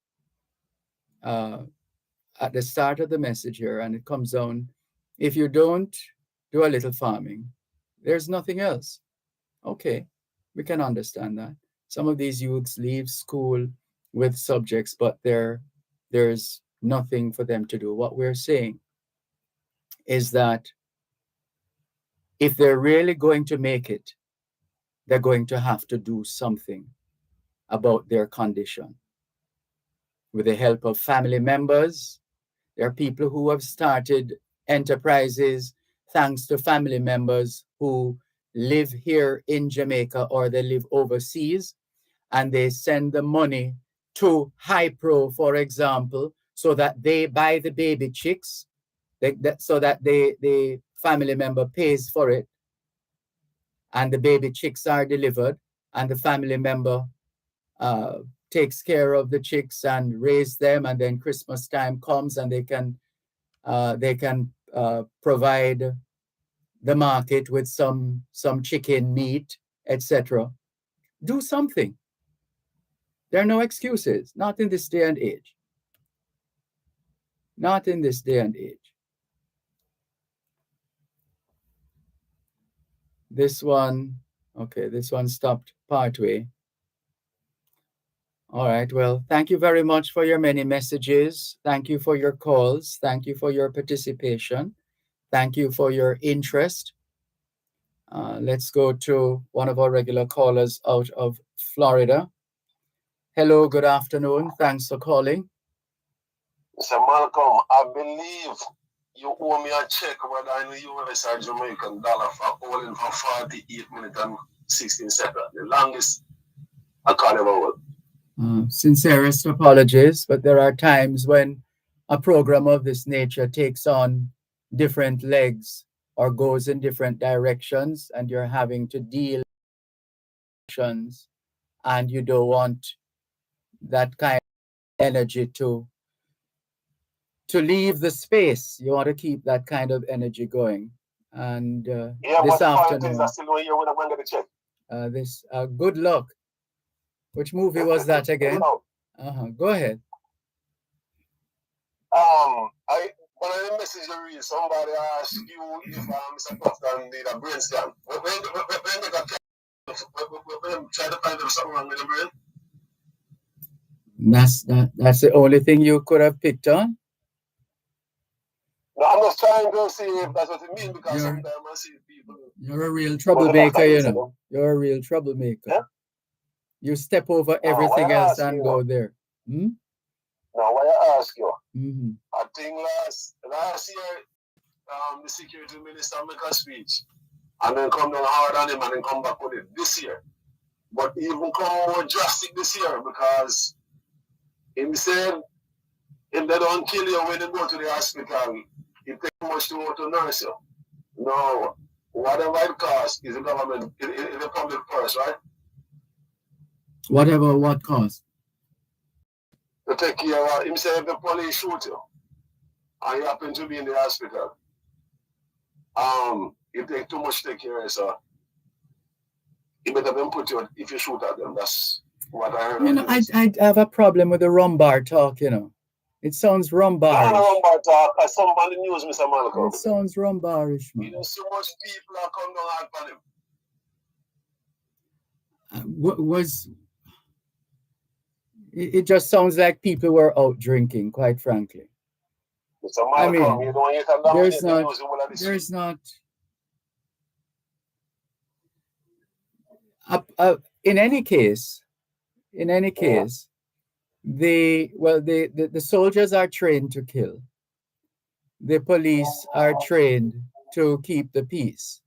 at the start of the message here, and it comes down, if you don't do a little farming, there's nothing else. Okay, we can understand that. Some of these youths leave school with subjects, but there's nothing for them to do. What we're saying is that if they're really going to make it, they're going to have to do something about their condition. With the help of family members, there are people who have started enterprises thanks to family members who live here in Jamaica or they live overseas, and they send the money to Hypro, for example, so that they buy the baby chicks, so that the family member pays for it, and the baby chicks are delivered, and the family member takes care of the chicks and raise them, and then Christmas time comes and they can provide the market with some chicken meat, etc. Do something. There are no excuses, not in this day and age. Not in this day and age. This one, okay, this one stopped partway. All right, well, thank you very much for your many messages. Thank you for your calls. Thank you for your participation. Thank you for your interest. Let's go to one of our regular callers out of Florida. Hello, good afternoon. Thanks for calling. Mr. Malcolm, I believe you owe me a check whether in the US or Jamaican dollar for holding for 48 minutes and 16 seconds. The longest I can ever hold. Sincerest apologies, but there are times when a program of this nature takes on different legs or goes in different directions, and you're having to deal with actions, and you don't want that kind of energy to leave the space. You want to keep that kind of energy going. And this afternoon, good luck. Which movie was that again? Go ahead. One of the messages you read, somebody asked you if Mr. Crofton need a brain scan. When try to find out something wrong with the brain. That's the only thing you could have picked on? No, I'm just trying to see if that's what it means, because sometimes I see people. You're a real troublemaker, you know. You're a real troublemaker. Yeah? You step over everything else and go there. Now, why I ask you? Mm-hmm. I think last year, the security minister make a speech and then come down hard on him and then come back with it this year. But even come more drastic this year, because him said if they don't kill you when you go to the hospital, it takes much to go to nurse you. No, whatever it costs is the government, is the public purse, right? Whatever what cost? To take care of him. Say if the police shoot you and you happen to be in the hospital, it takes too much to take care of you, so you better than put you if you shoot at them. That's what I heard. You know, I have a problem with the rumbar talk, you know. It sounds rumbarish. Rumbar talk, as somebody news, Mr. Malcolm. It sounds rumbarish, man. You know, so much people are coming down hard on him. It just sounds like people were out drinking, quite frankly. Mr. Malcolm, I mean, you don't there's not in any case, the soldiers are trained to kill. The police are trained to keep the peace,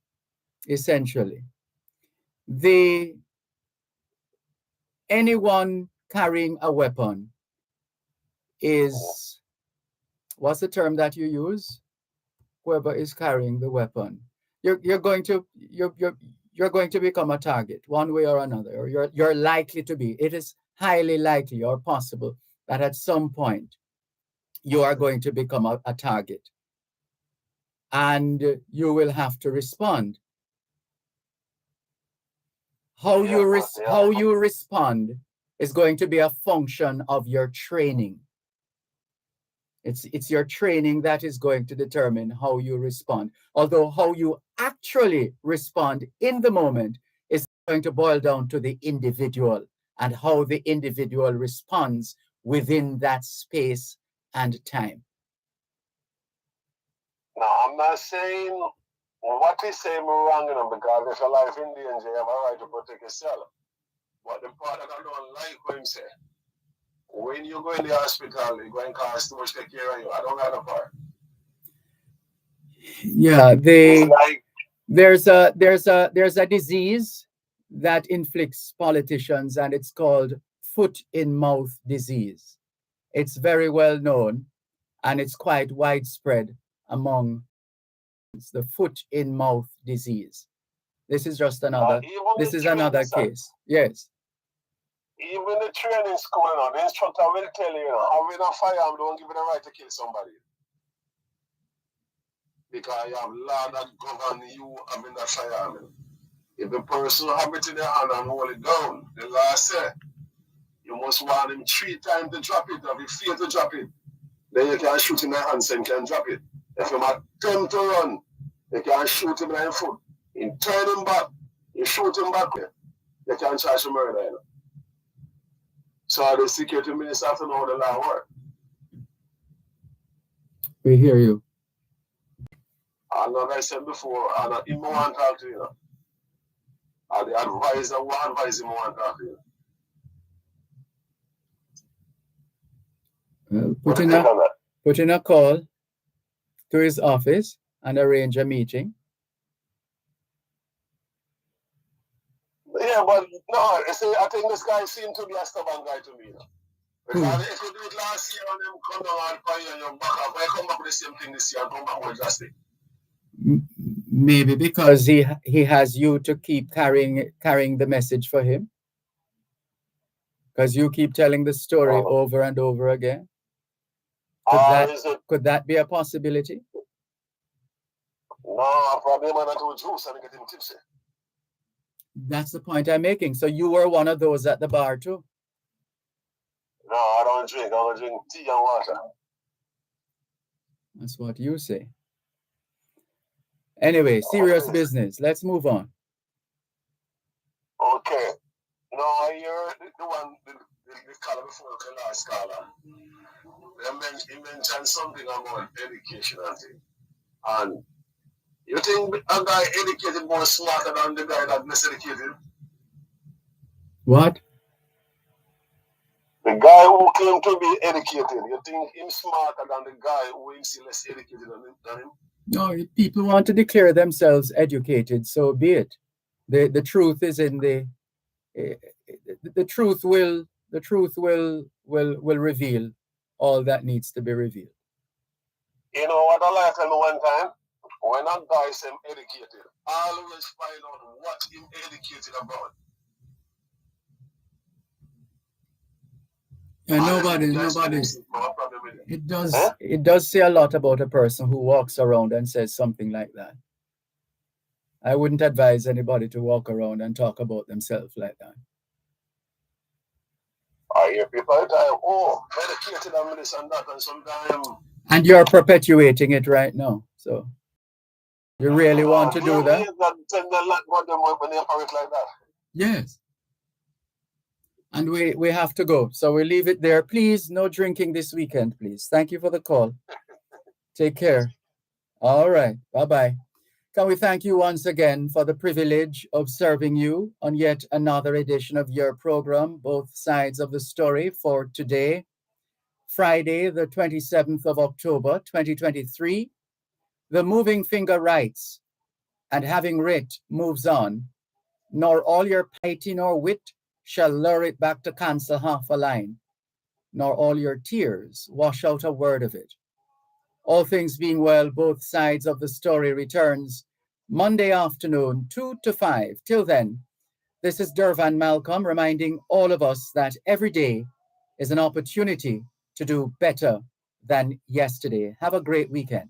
essentially. Anyone carrying a weapon is, what's the term that you use? Whoever is carrying the weapon, you're going to become a target one way or another, or you're likely to be. It is highly likely or possible that at some point you are going to become a target, and you will have to respond. How you respond is going to be a function of your training. It's your training that is going to determine how you respond. Although how you actually respond in the moment is going to boil down to the individual and how the individual responds within that space and time. No, I'm not saying what he's saying wrong, you know, because if your life in danger, you have a right to protect yourself. But the part that I don't like what him say, when you go in the hospital, you're going to cost too much to take care of you. I don't like the part. Yeah, there's a disease that inflicts politicians, and it's called foot-in-mouth disease. It's very well known, and it's quite widespread among the foot-in-mouth disease. This is just another. This is another case. Yes. Even the training school, you know, the instructor will tell you, having a firearm don't give you the right to kill somebody. Because you have law that govern you having that firearm. If the person have it in their hand and hold it down, the law said, you must warn him 3 times to drop it. If he fail to drop it, then you can shoot him in the hand so he can drop it. If he attempt to run, you can shoot him in the foot. You turn him back, you shoot him back there. You can charge him murder. You know? So the security minister have to know how the law works. We hear you. And like I said before, and he want to talk to you. And the advisor will advise him want to talk to you. What do you think on that? Put in a call to his office and arrange a meeting. Yeah, but no, see, I think this guy seemed to be a stubborn guy to me. Because if you do it last year and them come down and fire your back up, why come back with the same thing this year and come back with drastic? Maybe because he has you to keep carrying the message for him. Because you keep telling the story over and over again. Could that be a possibility? No, probably I'm not too juice and get him tipsy. That's the point I'm making. So you were one of those at the bar too? No, I don't drink. I only drink tea and water. That's what you say. Anyway, serious business. Let's move on. Okay. No, I hear the one, the caller before the last caller. He mentioned something about education, I think. And you think a guy educated more smarter than the guy that less educated? What? The guy who claimed to be educated, you think him smarter than the guy who is less educated than him? No, people want to declare themselves educated, so be it. The truth is in the truth will reveal all that needs to be revealed. You know what I like to know one time? When a guy is educated, always find out what he's educated about. And nobody. It does say a lot about a person who walks around and says something like that. I wouldn't advise anybody to walk around and talk about themselves like that. I hear people all the time, oh, educated and this and that, and sometimes. And you're perpetuating it right now. So you really want to do that? Yes. And we have to go. So we leave it there. Please, no drinking this weekend, please. Thank you for the call. Take care. All right. Bye-bye. Can we thank you once again for the privilege of serving you on yet another edition of your program, Both Sides of the Story, for today, Friday, the 27th of October, 2023. The moving finger writes, and having writ moves on, nor all your piety nor wit shall lure it back to cancel half a line, nor all your tears wash out a word of it. All things being well, Both Sides of the Story returns Monday afternoon, 2 to 5. Till then, this is Dervan Malcolm reminding all of us that every day is an opportunity to do better than yesterday. Have a great weekend.